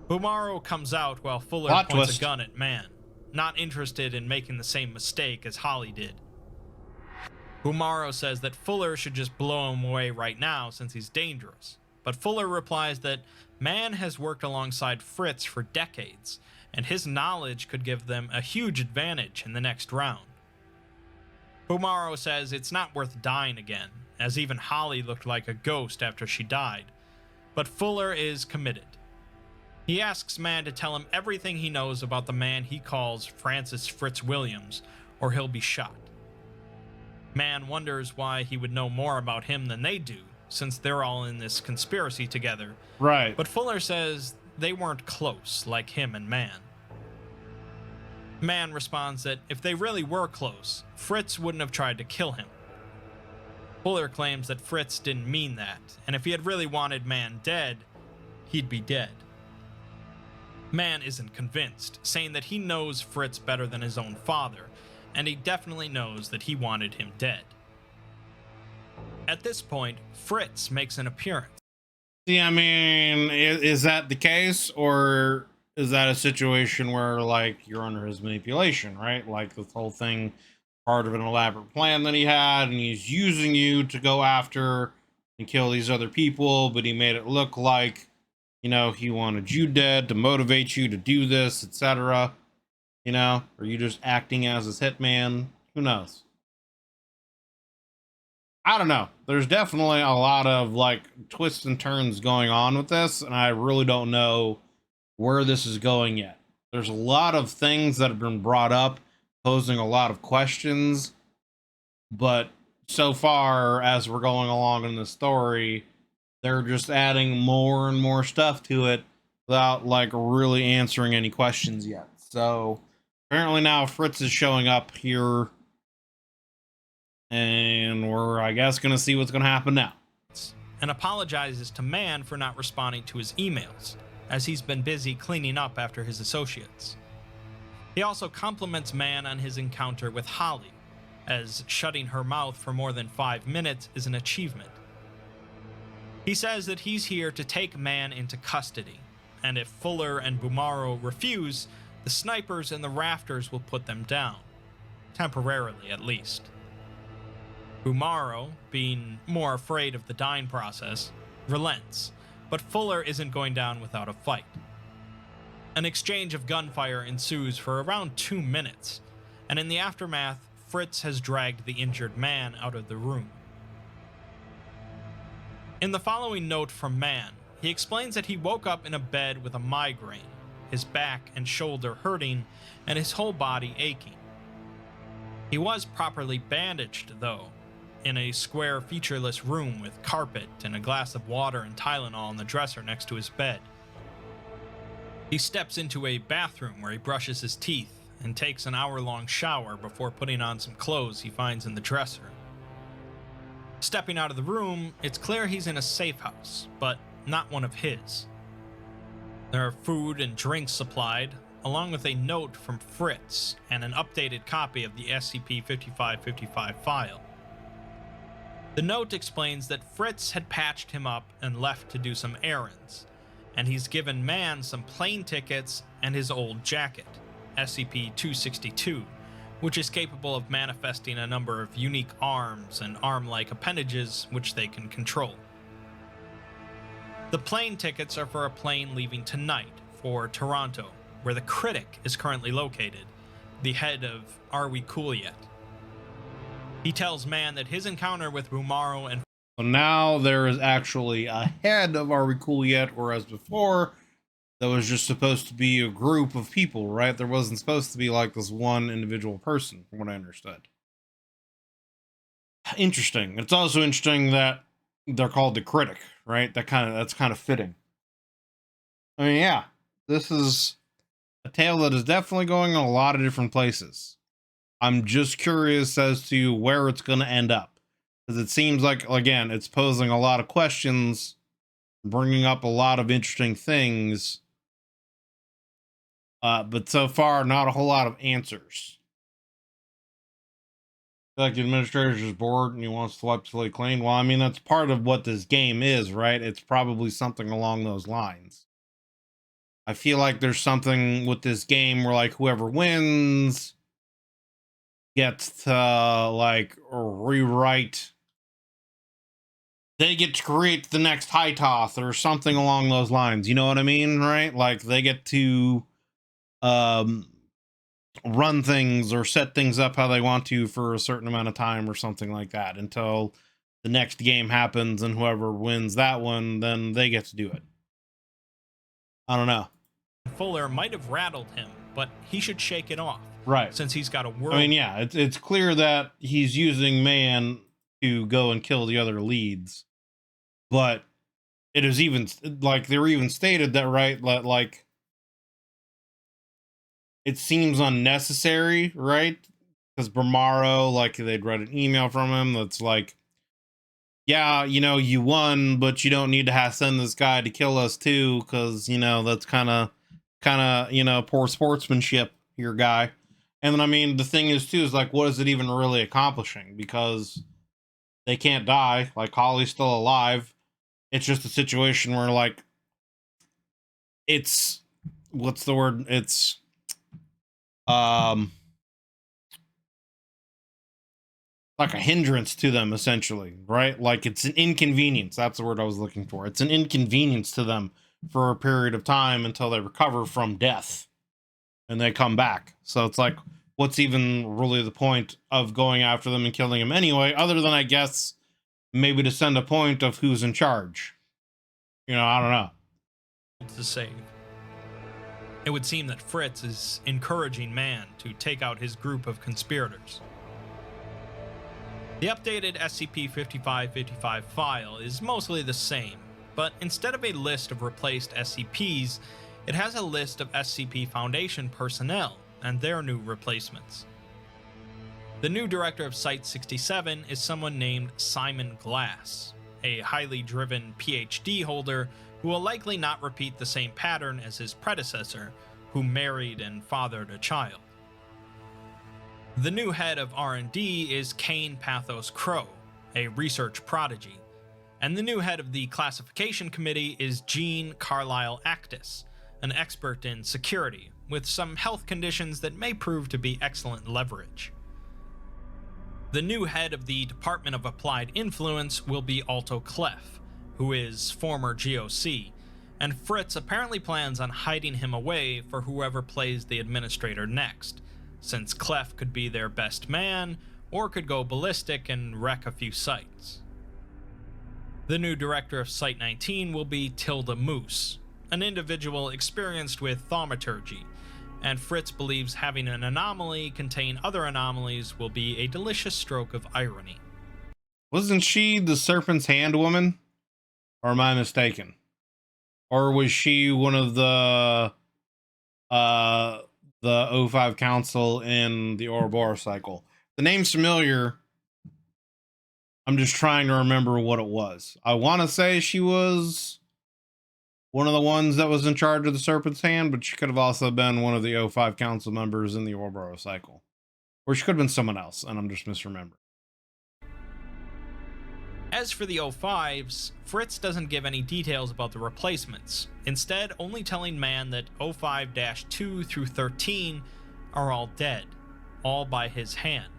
Bumaro comes out while Fuller points a gun at Man, not interested in making the same mistake as Holly did. Bumaro says that Fuller should just blow him away right now since he's dangerous, but Fuller replies that Man has worked alongside Fritz for decades, and his knowledge could give them a huge advantage in the next round. Bumaro says it's not worth dying again, as even Holly looked like a ghost after she died, but Fuller is committed. He asks Man to tell him everything he knows about the man he calls Francis Fritz Williams, or he'll be shot. Man wonders why he would know more about him than they do, since they're all in this conspiracy together. Right. But Fuller says they weren't close like him and Man. Man responds that if they really were close, Fritz wouldn't have tried to kill him. Fuller claims that Fritz didn't mean that, and if he had really wanted Man dead, he'd be dead. Man isn't convinced, saying that he knows Fritz better than his own father, and he definitely knows that he wanted him dead. At this point, Fritz makes an appearance. See, I mean, is that the case, or is that a situation where, like, you're under his manipulation, right? Like, this whole thing, part of an elaborate plan that he had, and he's using you to go after and kill these other people, but he made it look like, you know, he wanted you dead to motivate you to do this, etc. You know, or you just acting as his hitman? Who knows? I don't know. There's definitely a lot of like twists and turns going on with this, and I really don't know where this is going yet. There's a lot of things that have been brought up, posing a lot of questions, but so far as we're going along in the story, they're just adding more and more stuff to it without like really answering any questions yet. So apparently now Fritz is showing up here, and we're, I guess, going to see what's going to happen now. And apologizes to Man for not responding to his emails, as he's been busy cleaning up after his associates. He also compliments Man on his encounter with Holly, as shutting her mouth for more than 5 minutes is an achievement. He says that he's here to take Man into custody, and if Fuller and Bumaro refuse, the snipers in the rafters will put them down. Temporarily, at least. Bumaro, being more afraid of the dying process, relents, but Fuller isn't going down without a fight. An exchange of gunfire ensues for around 2 minutes, and in the aftermath, Fritz has dragged the injured Man out of the room. In the following note from Man, he explains that he woke up in a bed with a migraine, his back and shoulder hurting, and his whole body aching. He was properly bandaged, though, in a square featureless room with carpet and a glass of water and Tylenol on the dresser next to his bed. He steps into a bathroom where he brushes his teeth and takes an hour-long shower before putting on some clothes he finds in the dresser. Stepping out of the room, it's clear he's in a safe house, but not one of his. There are food and drinks supplied, along with a note from Fritz and an updated copy of the SCP-5555 file. The note explains that Fritz had patched him up and left to do some errands, and he's given Man some plane tickets and his old jacket, SCP-262, which is capable of manifesting a number of unique arms and arm-like appendages which they can control. The plane tickets are for a plane leaving tonight for Toronto, where the Critic is currently located, the head of Are We Cool Yet? He tells Man that his encounter with Rumaro and So now there is actually a head of Are We Cool Yet? Whereas before, that was just supposed to be a group of people, right? There wasn't supposed to be like this one individual person, from what I understood. Interesting. It's also interesting that they're called the Critic, right? That's kind of fitting. I mean, yeah, this is a tale that is definitely going in a lot of different places. I'm just curious as to where it's going to end up, because it seems like, again, it's posing a lot of questions, bringing up a lot of interesting things, but so far, not a whole lot of answers. I feel like the administrator's just bored and he wants to wipe the slate clean. Well, I mean, that's part of what this game is, right? It's probably something along those lines. I feel like there's something with this game where, like, whoever wins gets to, like, rewrite. They get to create the next Hytoth or something along those lines. You know what I mean, right? Like, they get to run things or set things up how they want to for a certain amount of time or something like that until the next game happens, and whoever wins that one, then they get to do it. I don't know. Fuller might have rattled him, but he should shake it off. Right. Since he's got a world. I mean, yeah, it's clear that he's using Man to go and kill the other leads. But it is even, like, they were even stated that, right, like, it seems unnecessary, right? Because Bramaro, like, they'd read an email from him that's like, yeah, you know, you won, but you don't need to have send this guy to kill us too, because, you know, that's kind of, you know, poor sportsmanship here, guy. And then, I mean, the thing is, too, is like, what is it even really accomplishing? Because they can't die. Like, Holly's still alive. It's just a situation where, like, it's, what's the word? It's, like a hindrance to them, essentially, right? Like, it's an inconvenience. That's the word I was looking for. It's an inconvenience to them for a period of time until they recover from death and they come back. So it's like, what's even really the point of going after them and killing them anyway, other than, I guess, maybe to send a point of who's in charge? You know, I don't know. To save. It would seem that Fritz is encouraging Man to take out his group of conspirators. The updated SCP-5555 file is mostly the same, but instead of a list of replaced SCPs, it has a list of SCP Foundation personnel and their new replacements. The new director of Site-67 is someone named Simon Glass, a highly driven PhD holder who will likely not repeat the same pattern as his predecessor, who married and fathered a child. The new head of R&D is Kane Pathos Crow, a research prodigy, and the new head of the classification committee is Jean Carlisle Actis, an expert in security, with some health conditions that may prove to be excellent leverage. The new head of the Department of Applied Influence will be Alto Clef, who is former GOC, and Fritz apparently plans on hiding him away for whoever plays the administrator next, since Clef could be their best man, or could go ballistic and wreck a few sites. The new director of Site-19 will be Tilda Moose, an individual experienced with thaumaturgy, and Fritz believes having an anomaly contain other anomalies will be a delicious stroke of irony. Wasn't she the Serpent's Hand woman? Or am I mistaken? Or was she one of the O5 Council in the Ouroboros cycle? The name's familiar. I'm just trying to remember what it was. I want to say she was one of the ones that was in charge of the Serpent's Hand, but she could have also been one of the O5 council members in the Ouroboros cycle. Or she could have been someone else, and I'm just misremembering. As for the O5s, Fritz doesn't give any details about the replacements, instead only telling Man that O5-2 through 13 are all dead, all by his hand.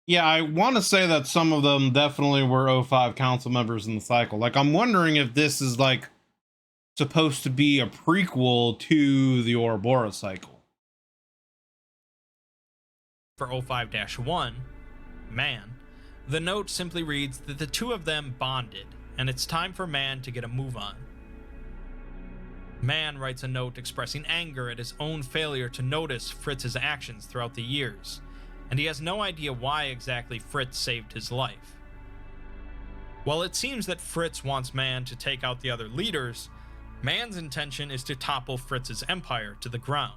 Yeah, I want to say that some of them definitely were O5 council members in the cycle. Like, I'm wondering if this is, like, supposed to be a prequel to the Ouroboros cycle. For O5-1, Man, the note simply reads that the two of them bonded, and it's time for Man to get a move on. Man writes a note expressing anger at his own failure to notice Fritz's actions throughout the years, and he has no idea why exactly Fritz saved his life. While it seems that Fritz wants Man to take out the other leaders, Man's intention is to topple Fritz's empire to the ground.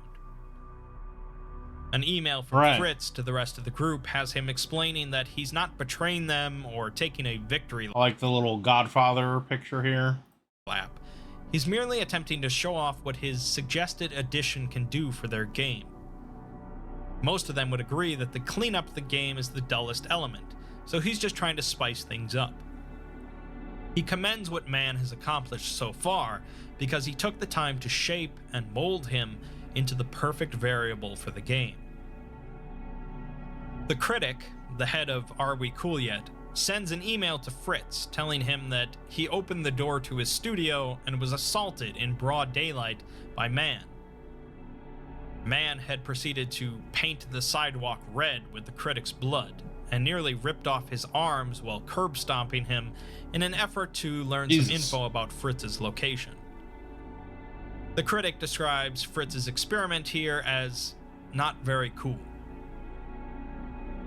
An email from Fritz to the rest of the group has him explaining that he's not betraying them or taking a victory I like the little Godfather picture here. lap. He's merely attempting to show off what his suggested addition can do for their game. Most of them would agree that the cleanup of the game is the dullest element, so he's just trying to spice things up. He commends what Man has accomplished so far because he took the time to shape and mold him into the perfect variable for the game. The critic, the head of Are We Cool Yet, sends an email to Fritz telling him that he opened the door to his studio and was assaulted in broad daylight by Man. Man had proceeded to paint the sidewalk red with the critic's blood and nearly ripped off his arms while curb stomping him in an effort to learn some info about Fritz's location. The critic describes Fritz's experiment here as not very cool.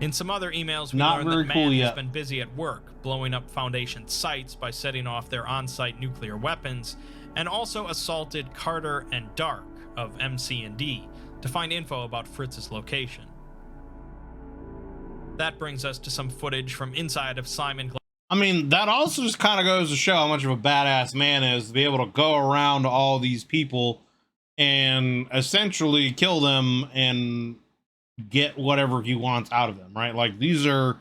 In some other emails, we learn that Man has been busy at work, blowing up Foundation sites by setting off their on-site nuclear weapons, and also assaulted Carter and Dark of MC&D to find info about Fritz's location. That brings us to some footage from inside of Simon. I mean, that also just kind of goes to show how much of a badass Man is to be able to go around to all these people and essentially kill them and get whatever he wants out of them, right? Like, these are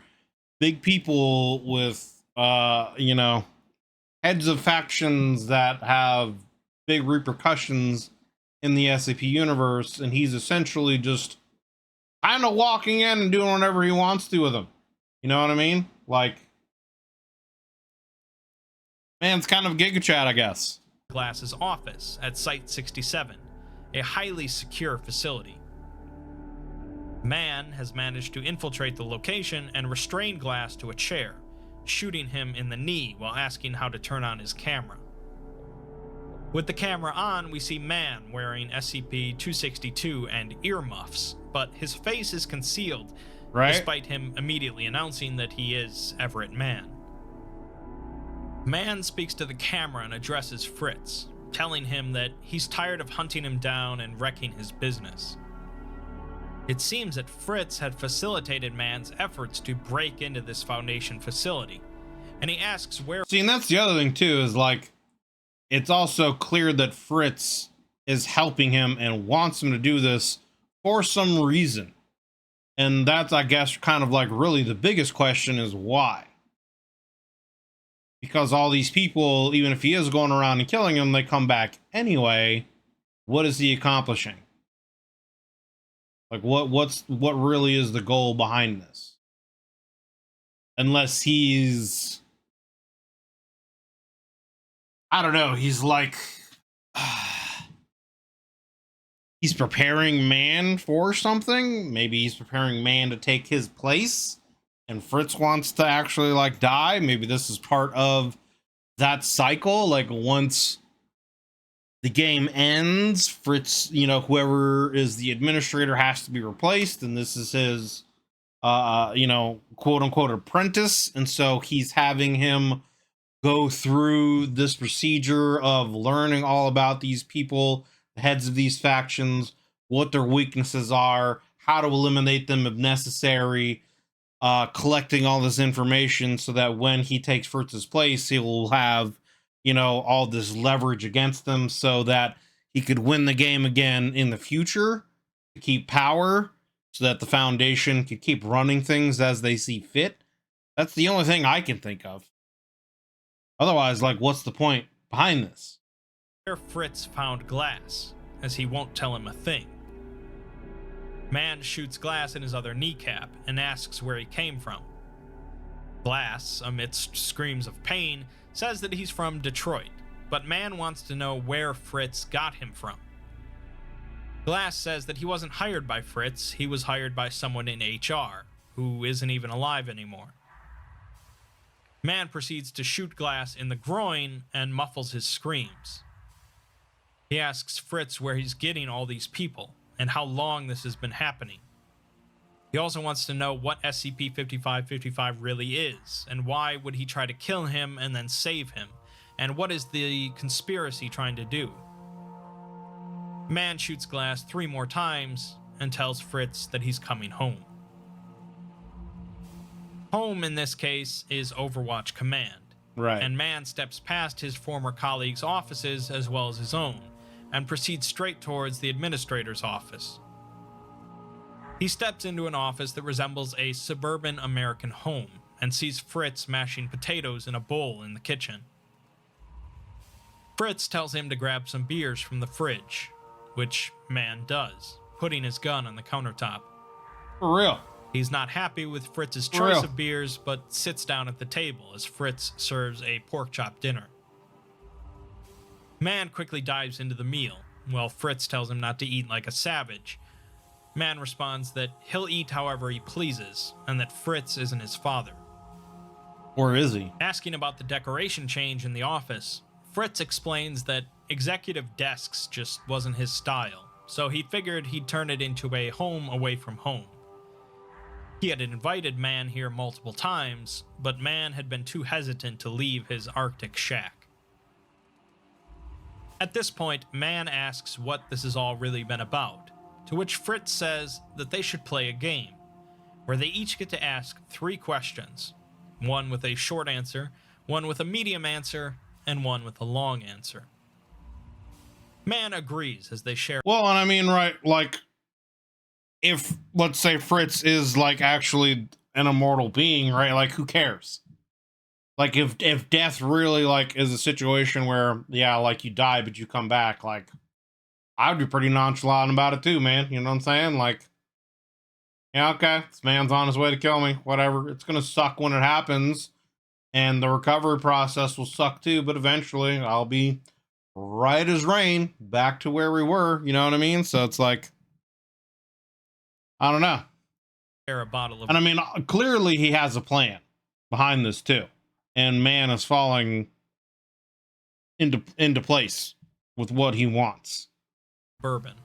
big people with, you know, heads of factions that have big repercussions in the SCP universe, and he's essentially just kind of walking in and doing whatever he wants to with them. You know what I mean? Like, Man's kind of Giga Chad, I guess. Glass's office at Site 67, a highly secure facility. Man has managed to infiltrate the location and restrain Glass to a chair, shooting him in the knee while asking how to turn on his camera. With the camera on, we see Man wearing SCP-262 and earmuffs, but his face is concealed, despite him immediately announcing that he is Everett Man. Man speaks to the camera and addresses Fritz, telling him that he's tired of hunting him down and wrecking his business. It seems that Fritz had facilitated Man's efforts to break into this Foundation facility, and he asks where— See, and that's the other thing too, is like, it's also clear that Fritz is helping him and wants him to do this for some reason. And that's, I guess, kind of like really the biggest question is why? Because all these people, even if he is going around and killing them, they come back anyway. What is he accomplishing? Like, what really is the goal behind this? Unless he's, I don't know, he's like, he's preparing Man for something. Maybe he's preparing Man to take his place, and Fritz wants to actually like die. Maybe this is part of that cycle. Like, once the game ends, Fritz, you know, whoever is the administrator has to be replaced, and this is his, you know, quote unquote apprentice. And so he's having him go through this procedure of learning all about these people, the heads of these factions, what their weaknesses are, how to eliminate them if necessary, collecting all this information so that when he takes Fritz's place, he will have, you know, all this leverage against them so that he could win the game again in the future to keep power so that the Foundation could keep running things as they see fit. That's the only thing I can think of. Otherwise, like, what's the point behind this? Where Fritz found Glass, as he won't tell him a thing. Man shoots Glass in his other kneecap and asks where he came from. Glass, amidst screams of pain, says that he's from Detroit, but Man wants to know where Fritz got him from. Glass says that he wasn't hired by Fritz, he was hired by someone in HR, who isn't even alive anymore. Man proceeds to shoot Glass in the groin and muffles his screams. He asks Fritz where he's getting all these people, and how long this has been happening. He also wants to know what SCP-5555 really is, and why would he try to kill him and then save him, and what is the conspiracy trying to do? Man shoots Glass 3 more times and tells Fritz that he's coming home. Home in this case is Overwatch Command. Right. And Man steps past his former colleagues' offices as well as his own, and proceeds straight towards the administrator's office. He steps into an office that resembles a suburban American home, and sees Fritz mashing potatoes in a bowl in the kitchen. Fritz tells him to grab some beers from the fridge, which Man does, putting his gun on the countertop. For real. He's not happy with Fritz's choice of beers, but sits down at the table as Fritz serves a pork chop dinner. Man quickly dives into the meal, while Fritz tells him not to eat like a savage. Man responds that he'll eat however he pleases, and that Fritz isn't his father. Or is he? Asking about the decoration change in the office, Fritz explains that executive desks just wasn't his style, so he figured he'd turn it into a home away from home. He had invited Man here multiple times, but Man had been too hesitant to leave his Arctic shack. At this point, Man asks what this has all really been about, to which Fritz says that they should play a game, where they each get to ask 3 questions, one with a short answer, one with a medium answer, and one with a long answer. Man agrees as they share. Well, and I mean, right, like, if, let's say, Fritz is, like, actually an immortal being, right, like, who cares? Like, if death really, like, is a situation where, yeah, like, you die, but you come back, like, I would be pretty nonchalant about it too, man. You know what I'm saying? Like, yeah, okay, this man's on his way to kill me, whatever. It's gonna suck when it happens, and the recovery process will suck too, but eventually I'll be right as rain, back to where we were, you know what I mean? So it's like, I don't know. A bottle of. And I mean, clearly he has a plan behind this too, and Man is falling into place with what he wants. Bourbon.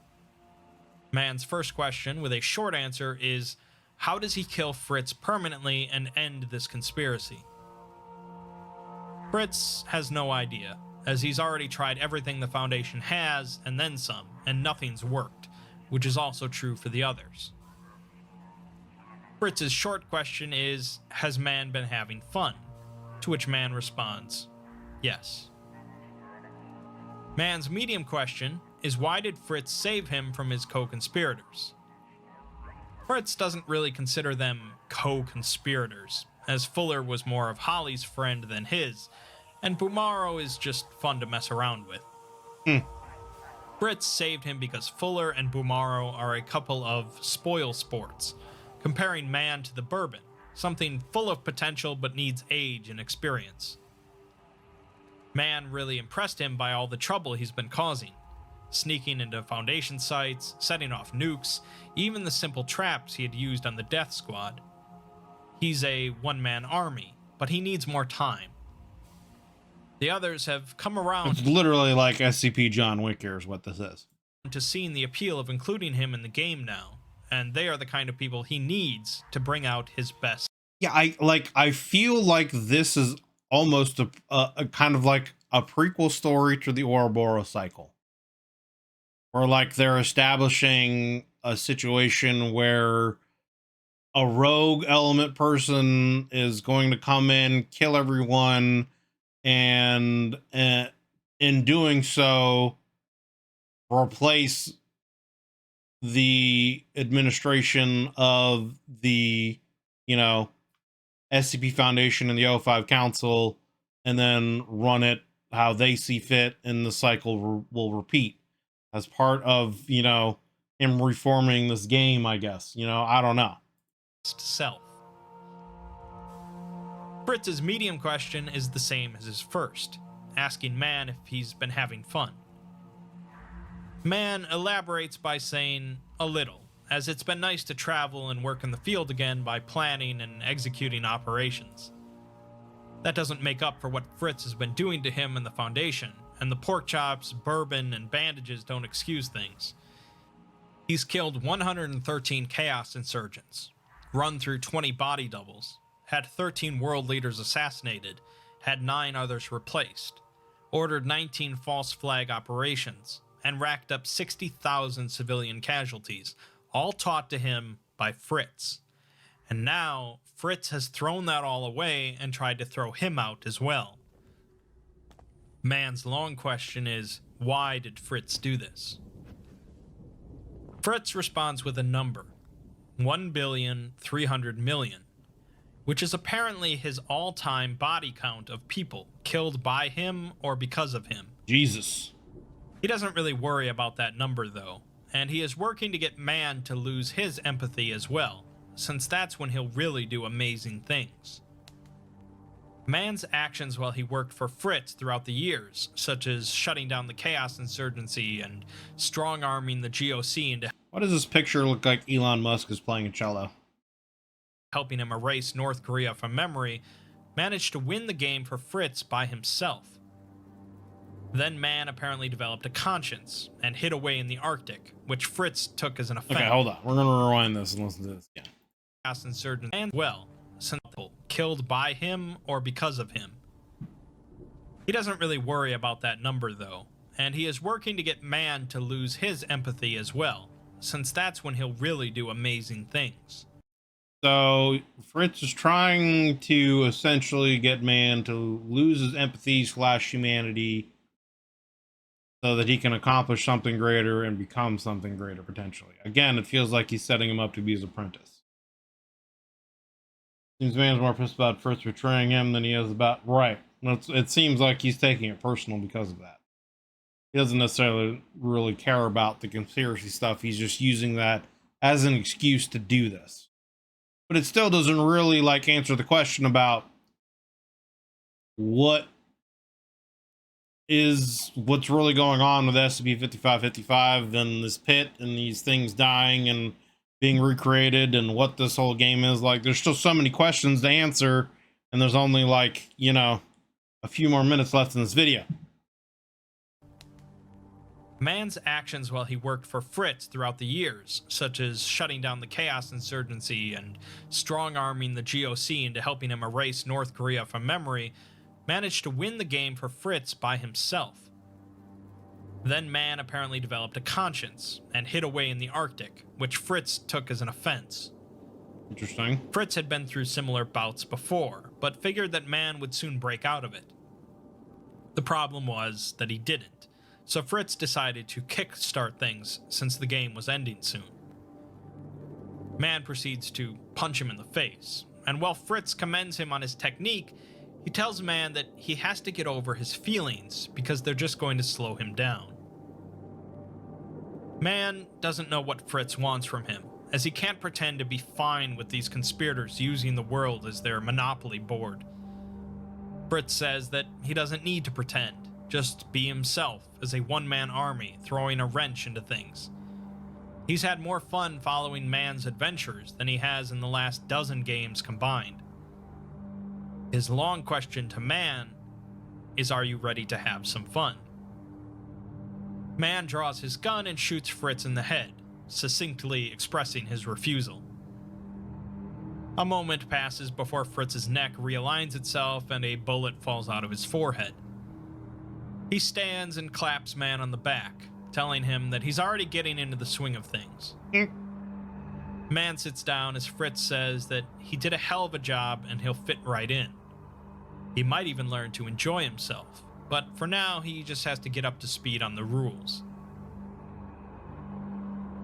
Man's first question, with a short answer, is how does he kill Fritz permanently and end this conspiracy? Fritz has no idea, as he's already tried everything the Foundation has and then some, and nothing's worked, which is also true for the others. Fritz's short question is, has Man been having fun? To which Man responds, yes. Man's medium question is, why did Fritz save him from his co-conspirators? Fritz doesn't really consider them co-conspirators, as Fuller was more of Holly's friend than his, and Bumaro is just fun to mess around with. Fritz saved him because Fuller and Bumaro are a couple of spoil sports, comparing Man to the bourbon, something full of potential but needs age and experience. Man really impressed him by all the trouble he's been causing, sneaking into Foundation sites, setting off nukes, even the simple traps he had used on the Death Squad. He's a one-man army, but he needs more time. The others have come around. It's literally like SCP John Wick here is what this is. To seeing the appeal of including him in the game now, and they are the kind of people he needs to bring out his best. Yeah, I feel like this is almost a kind of like a prequel story to the Ouroboros cycle, where like they're establishing a situation where a rogue element person is going to come in, kill everyone, and in doing so, replace the administration of the, you know, SCP Foundation and the O5 Council, and then run it how they see fit, and the cycle will repeat as part of, you know, him reforming this game, I guess. You know, I don't know. Self. Fritz's medium question is the same as his first, asking Man if he's been having fun. Man elaborates by saying, a little, as it's been nice to travel and work in the field again by planning and executing operations. That doesn't make up for what Fritz has been doing to him and the Foundation, and the pork chops, bourbon, and bandages don't excuse things. He's killed 113 Chaos insurgents, run through 20 body doubles, had 13 world leaders assassinated, had 9 others replaced, ordered 19 false flag operations, and racked up 60,000 civilian casualties, all taught to him by Fritz. And now, Fritz has thrown that all away and tried to throw him out as well. Man's long question is, why did Fritz do this? Fritz responds with a number, 1,300,000,000, which is apparently his all-time body count of people killed by him or because of him. Jesus. He doesn't really worry about that number though, and he is working to get Man to lose his empathy as well, since that's when he'll really do amazing things. Man's actions while he worked for Fritz throughout the years, such as shutting down the Chaos Insurgency and strong-arming the GOC into Why does this picture look like Elon Musk is playing a cello? helping him erase North Korea from memory, managed to win the game for Fritz by himself. Then Man apparently developed a conscience and hid away in the Arctic, which Fritz took as an offense. Okay, hold on. We're gonna rewind this and listen to this again. Chaos insurgent and well, simple, killed by him or because of him. He doesn't really worry about that number though, and he is working to get Man to lose his empathy as well, since that's when he'll really do amazing things. So Fritz is trying to essentially get Man to lose his empathy / humanity so that he can accomplish something greater and become something greater potentially. Again, it feels like he's setting him up to be his apprentice. Seems Man's more pissed about Fritz betraying him than he is about... Right. It seems like he's taking it personal because of that. He doesn't necessarily really care about the conspiracy stuff. He's just using that as an excuse to do this. But it still doesn't really like answer the question about what's really going on with SCP-5555 and this pit and these things dying and being recreated and what this whole game is like. There's still so many questions to answer, and there's only like, you know, a few more minutes left in this video. Man's actions while he worked for Fritz throughout the years, such as shutting down the Chaos Insurgency and strong-arming the GOC into helping him erase North Korea from memory, managed to win the game for Fritz by himself. Then Man apparently developed a conscience and hid away in the Arctic, which Fritz took as an offense. Interesting. Fritz had been through similar bouts before, but figured that Man would soon break out of it. The problem was that he didn't, so Fritz decided to kickstart things since the game was ending soon. Man proceeds to punch him in the face, and while Fritz commends him on his technique, he tells Man that he has to get over his feelings because they're just going to slow him down. Man doesn't know what Fritz wants from him, as he can't pretend to be fine with these conspirators using the world as their monopoly board. Fritz says that he doesn't need to pretend, just be himself as a one-man army throwing a wrench into things. He's had more fun following Man's adventures than he has in the last dozen games combined. His long question to Man is, are you ready to have some fun? Man draws his gun and shoots Fritz in the head, succinctly expressing his refusal. A moment passes before Fritz's neck realigns itself and a bullet falls out of his forehead. He stands and claps Man on the back, telling him that he's already getting into the swing of things. Man sits down as Fritz says that he did a hell of a job and he'll fit right in. He might even learn to enjoy himself, but for now he just has to get up to speed on the rules.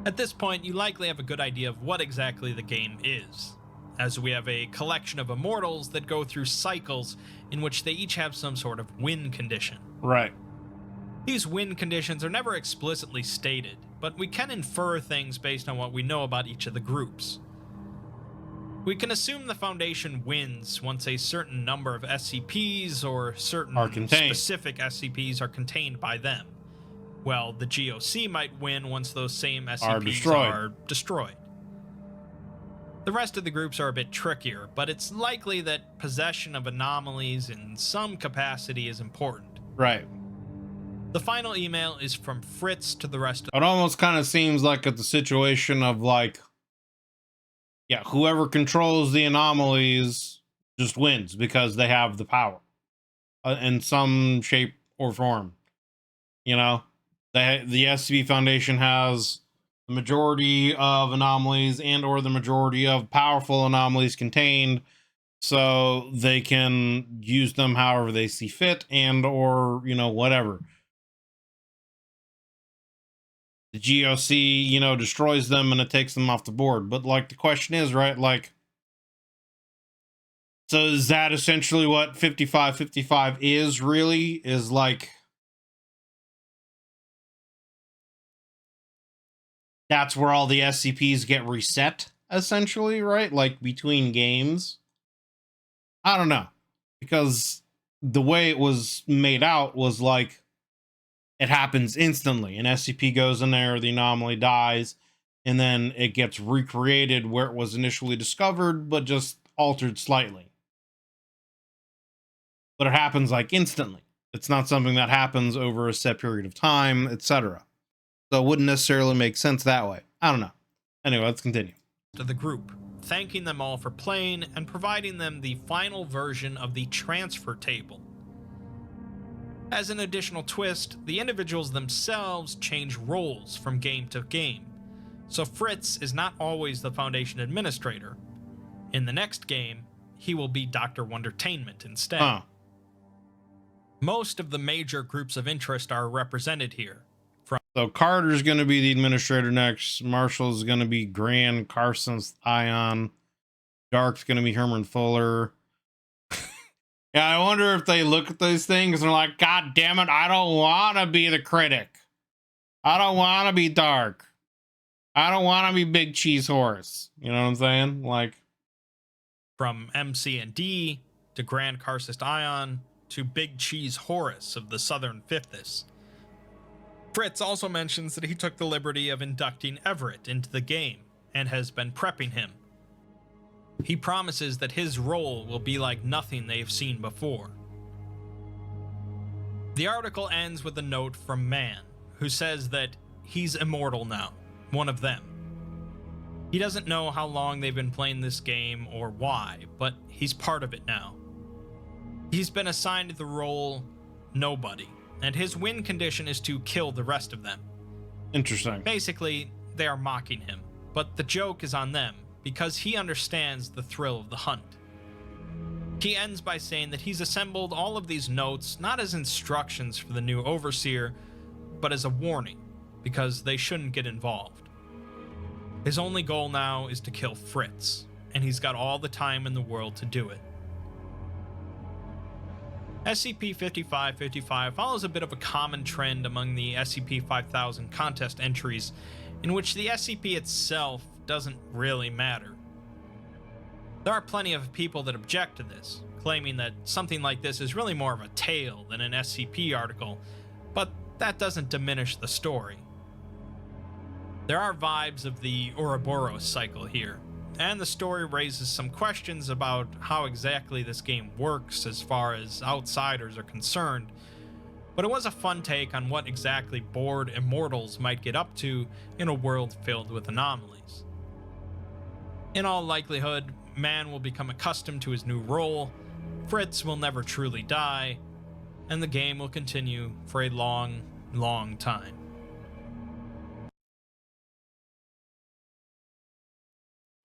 At this point, you likely have a good idea of what exactly the game is, as we have a collection of immortals that go through cycles in which they each have some sort of win condition. Right. These win conditions are never explicitly stated, but we can infer things based on what we know about each of the groups. We can assume the Foundation wins once a certain number of SCPs or certain specific SCPs are contained by them. Well, the GOC might win once those same SCPs are destroyed. The rest of the groups are a bit trickier, but it's likely that possession of anomalies in some capacity is important. Right. The final email is from Fritz to the rest of it. Almost kind of seems like it's a situation of like, yeah, whoever controls the anomalies just wins because they have the power in some shape or form. You know, the SCP Foundation has the majority of anomalies and or the majority of powerful anomalies contained, so they can use them however they see fit and or, you know, whatever. The GOC, you know, destroys them and it takes them off the board. But like the question is, right, like, so is that essentially what 5555 is really? Is like, that's where all the SCPs get reset, essentially, right? Like between games. I don't know. Because the way it was made out was like it happens instantly. An SCP goes in there, the anomaly dies, and then it gets recreated where it was initially discovered, but just altered slightly. But it happens like instantly. It's not something that happens over a set period of time, etc. So it wouldn't necessarily make sense that way. I don't know. Anyway, let's continue. To the group, thanking them all for playing and providing them the final version of the transfer table. As an additional twist, the individuals themselves change roles from game to game, so Fritz is not always the Foundation administrator. In the next game, he will be Dr. Wondertainment instead. Most of the major groups of interest are represented here. So Carter's going to be the administrator next. Marshall's going to be Grand. Carson's Ion. Dark's going to be Herman Fuller. Yeah, I wonder if they look at those things and they're like, God damn it, I don't want to be the critic. I don't want to be Dark. I don't want to be Big Cheese Horse. You know what I'm saying? Like, from MC and D to Grand Karcist Ion to Big Cheese Horus of the Southern Fifths. Fritz also mentions that he took the liberty of inducting Everett into the game and has been prepping him. He promises that his role will be like nothing they've seen before. The article ends with a note from Man, who says that he's immortal now, one of them. He doesn't know how long they've been playing this game or why, but he's part of it now. He's been assigned the role Nobody, and his win condition is to kill the rest of them. Interesting. Basically, they are mocking him, but the joke is on them, because he understands the thrill of the hunt. He ends by saying that he's assembled all of these notes not as instructions for the new overseer, but as a warning, because they shouldn't get involved. His only goal now is to kill Fritz, and he's got all the time in the world to do it. SCP-5555 follows a bit of a common trend among the SCP-5000 contest entries, in which the SCP itself doesn't really matter. There are plenty of people that object to this, claiming that something like this is really more of a tale than an SCP article, but that doesn't diminish the story. There are vibes of the Ouroboros cycle here, and the story raises some questions about how exactly this game works as far as outsiders are concerned, but it was a fun take on what exactly bored immortals might get up to in a world filled with anomalies. In all likelihood, Man will become accustomed to his new role, Fritz will never truly die, and the game will continue for a long, long time.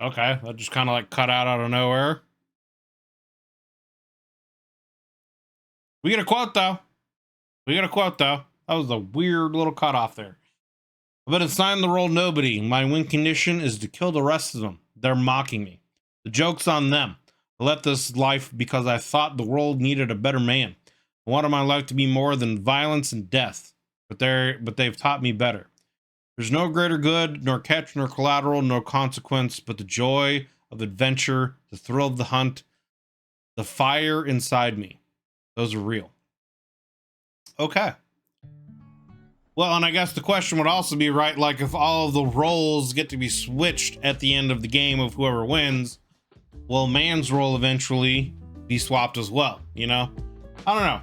Okay, that just kind of like cut out of nowhere. We get a quote though. That was a weird little cutoff there. I've been assigned the role nobody. My win condition is to kill the rest of them. They're mocking me. The joke's on them. I left this life because I thought the world needed a better man. I wanted my life to be more than violence and death, but they've taught me better. There's no greater good, nor catch, nor collateral, nor consequence, but the joy of adventure, the thrill of the hunt, the fire inside me. Those are real. Okay. Well, and I guess the question would also be, right, like if all of the roles get to be switched at the end of the game of whoever wins, will man's role eventually be swapped as well, you know? I don't know.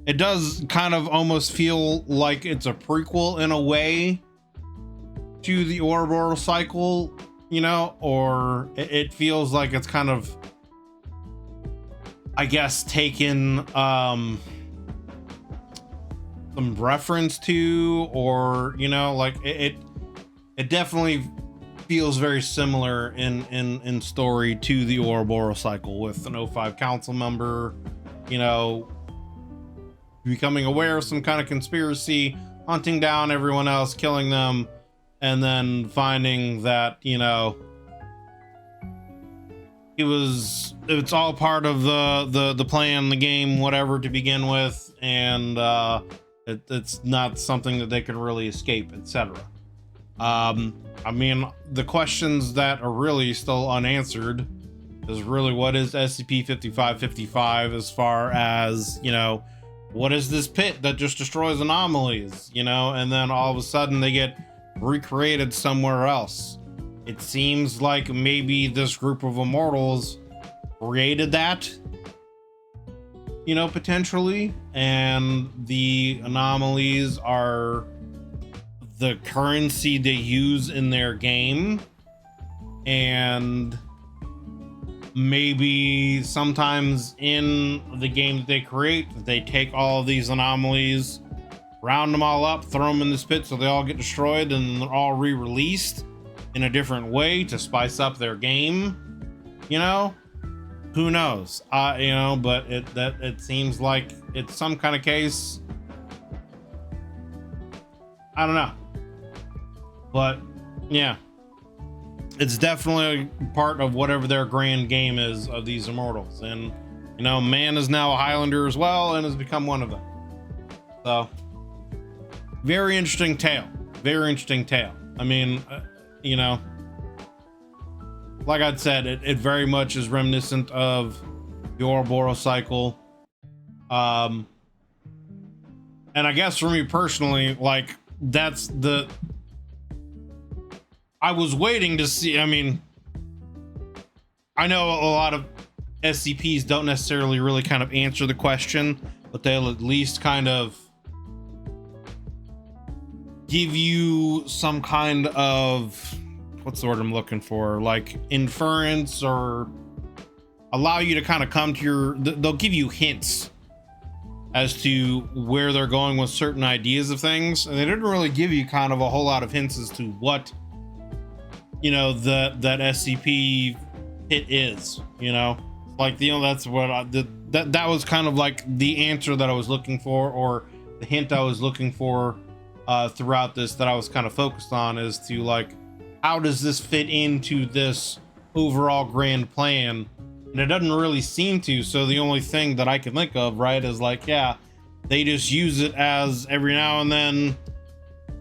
It does kind of almost feel like it's a prequel in a way to the Ouroboros cycle, you know, or it feels like it's kind of, I guess, taken some reference to, or, you know, like it definitely feels very similar in story to the Ouroboros cycle, with an O5 council member, you know, becoming aware of some kind of conspiracy, hunting down everyone else, killing them, and then finding that, you know, it's all part of the plan, the game, whatever, to begin with, and it's not something that they can really escape, etc. I mean, the questions that are really still unanswered is really, what is SCP-5555 as far as, you know, what is this pit that just destroys anomalies, you know, and then all of a sudden they get recreated somewhere else. It seems like maybe this group of immortals created that, you know, potentially, and the anomalies are the currency they use in their game, and maybe sometimes in the game that they create, they take all of these anomalies, round them all up, throw them in this pit so they all get destroyed, and they're all re-released in a different way to spice up their game, you know? Who knows? You know, but it seems like it's some kind of case. I don't know. But yeah, it's definitely part of whatever their grand game is of these immortals. And, you know, man is now a Highlander as well and has become one of them. So, very interesting tale. Very interesting tale. I mean, you know, like I'd said, it very much is reminiscent of the Ouroboros cycle. And I guess for me personally, like, that's the... I was waiting to see, I mean, I know a lot of SCPs don't necessarily really kind of answer the question, but they'll at least kind of give you some kind of, what's the word I'm looking for, like inference, or allow you to kind of come to your, they'll give you hints as to where they're going with certain ideas of things, and they didn't really give you kind of a whole lot of hints as to what, you know, that SCP it is, you know, like, you know, that's what that was kind of like the answer that I was looking for, or the hint I was looking for throughout this, that I was kind of focused on, is to, like, how does this fit into this overall grand plan? And it doesn't really seem to. So the only thing that I can think of, right, is like, yeah, they just use it as every now and then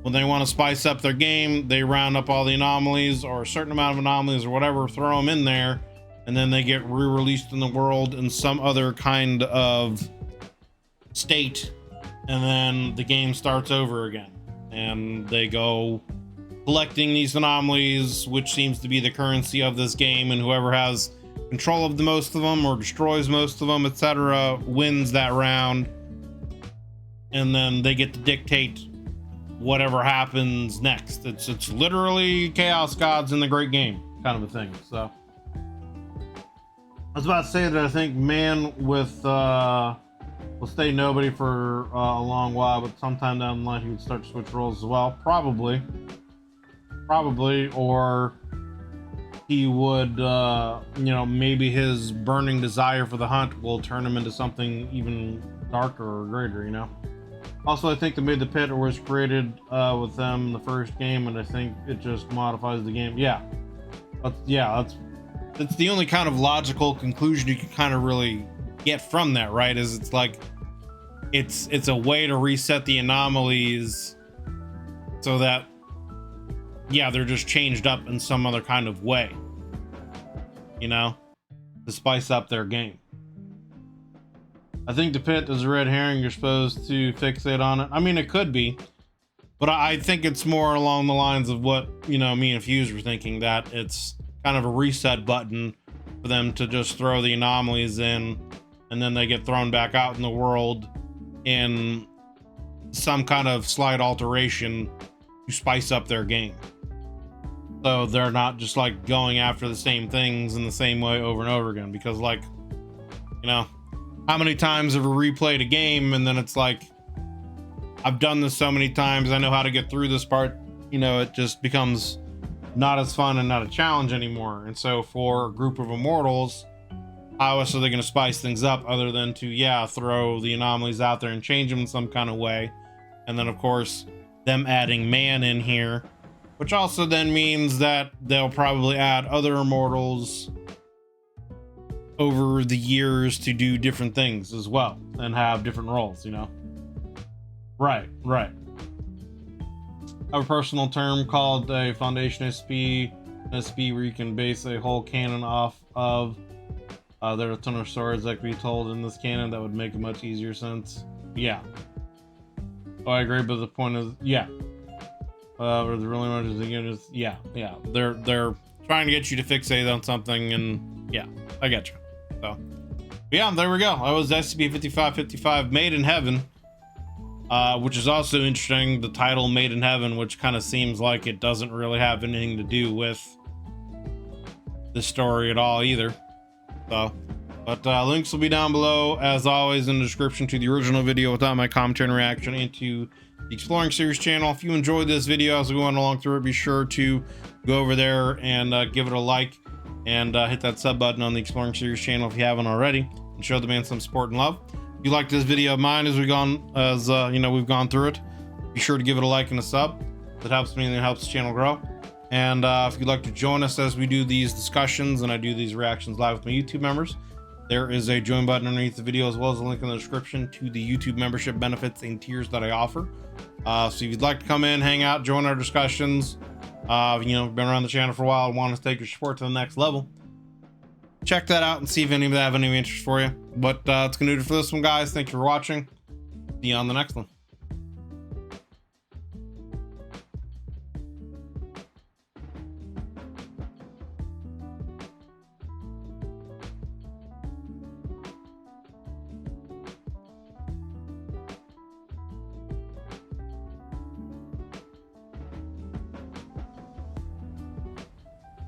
when they want to spice up their game, they round up all the anomalies, or a certain amount of anomalies or whatever, throw them in there, and then they get re-released in the world in some other kind of state, and then the game starts over again, and they go collecting these anomalies, which seems to be the currency of this game, and whoever has control of the most of them or destroys most of them, etc., wins that round, and then they get to dictate whatever happens next. It's literally Chaos Gods in the Great Game kind of a thing. So I was about to say that I think man with will stay nobody for a long while, but sometime down the line he would start to switch roles as well, probably, or he would, you know, maybe his burning desire for the hunt will turn him into something even darker or greater, you know. Also, I think they made the pit was created with them in the first game, and I think it just modifies the game. Yeah, that's the only kind of logical conclusion you can kind of really get from that, right? Is it's like it's a way to reset the anomalies so that, yeah, they're just changed up in some other kind of way, you know, to spice up their game. I think the pit is a red herring. You're supposed to fixate on it. I mean, it could be, but I think it's more along the lines of what, you know, me and Fuse were thinking, that it's kind of a reset button for them to just throw the anomalies in, and then they get thrown back out in the world in some kind of slight alteration to spice up their game. So they're not just like going after the same things in the same way over and over again. Because, like, you know, how many times have we replayed a game and then it's like, I've done this so many times, I know how to get through this part, you know, it just becomes not as fun and not a challenge anymore. And so for a group of immortals, how else are they going to spice things up other than to, yeah, throw the anomalies out there and change them in some kind of way? And then, of course, them adding man in here, which also then means that they'll probably add other immortals over the years to do different things as well and have different roles, you know? Right. I have a personal term called a Foundation SCP, where you can base a whole canon off of. There are a ton of stories that can be told in this canon that would make a much easier sense. Yeah. Oh, I agree, but the point is, yeah. Or the really much again is, yeah. They're trying to get you to fixate on something, and yeah, I get you. So, yeah, there we go. That was SCP-5555 Made in Heaven, which is also interesting. The title Made in Heaven, which kind of seems like it doesn't really have anything to do with the story at all either. So, but links will be down below, as always, in the description to the original video without my commentary and reaction, and to the Exploring Series channel. If you enjoyed this video as we went along through it, be sure to go over there and give it a like, and hit that sub button on the Exploring Series channel if you haven't already, and show the man some support and love. If you liked this video of mine as we've gone through it, be sure to give it a like and a sub. That helps me and it helps the channel grow. And if you'd like to join us as we do these discussions and I do these reactions live with my YouTube members, there is a join button underneath the video, as well as a link in the description to the YouTube membership benefits and tiers that I offer. So if you'd like to come in, hang out, join our discussions, you know, been around the channel for a while and want to take your support to the next level, check that out and see if any of that have any interest for you. But it's gonna do it for this one, guys. Thank you for watching. See you on the next one.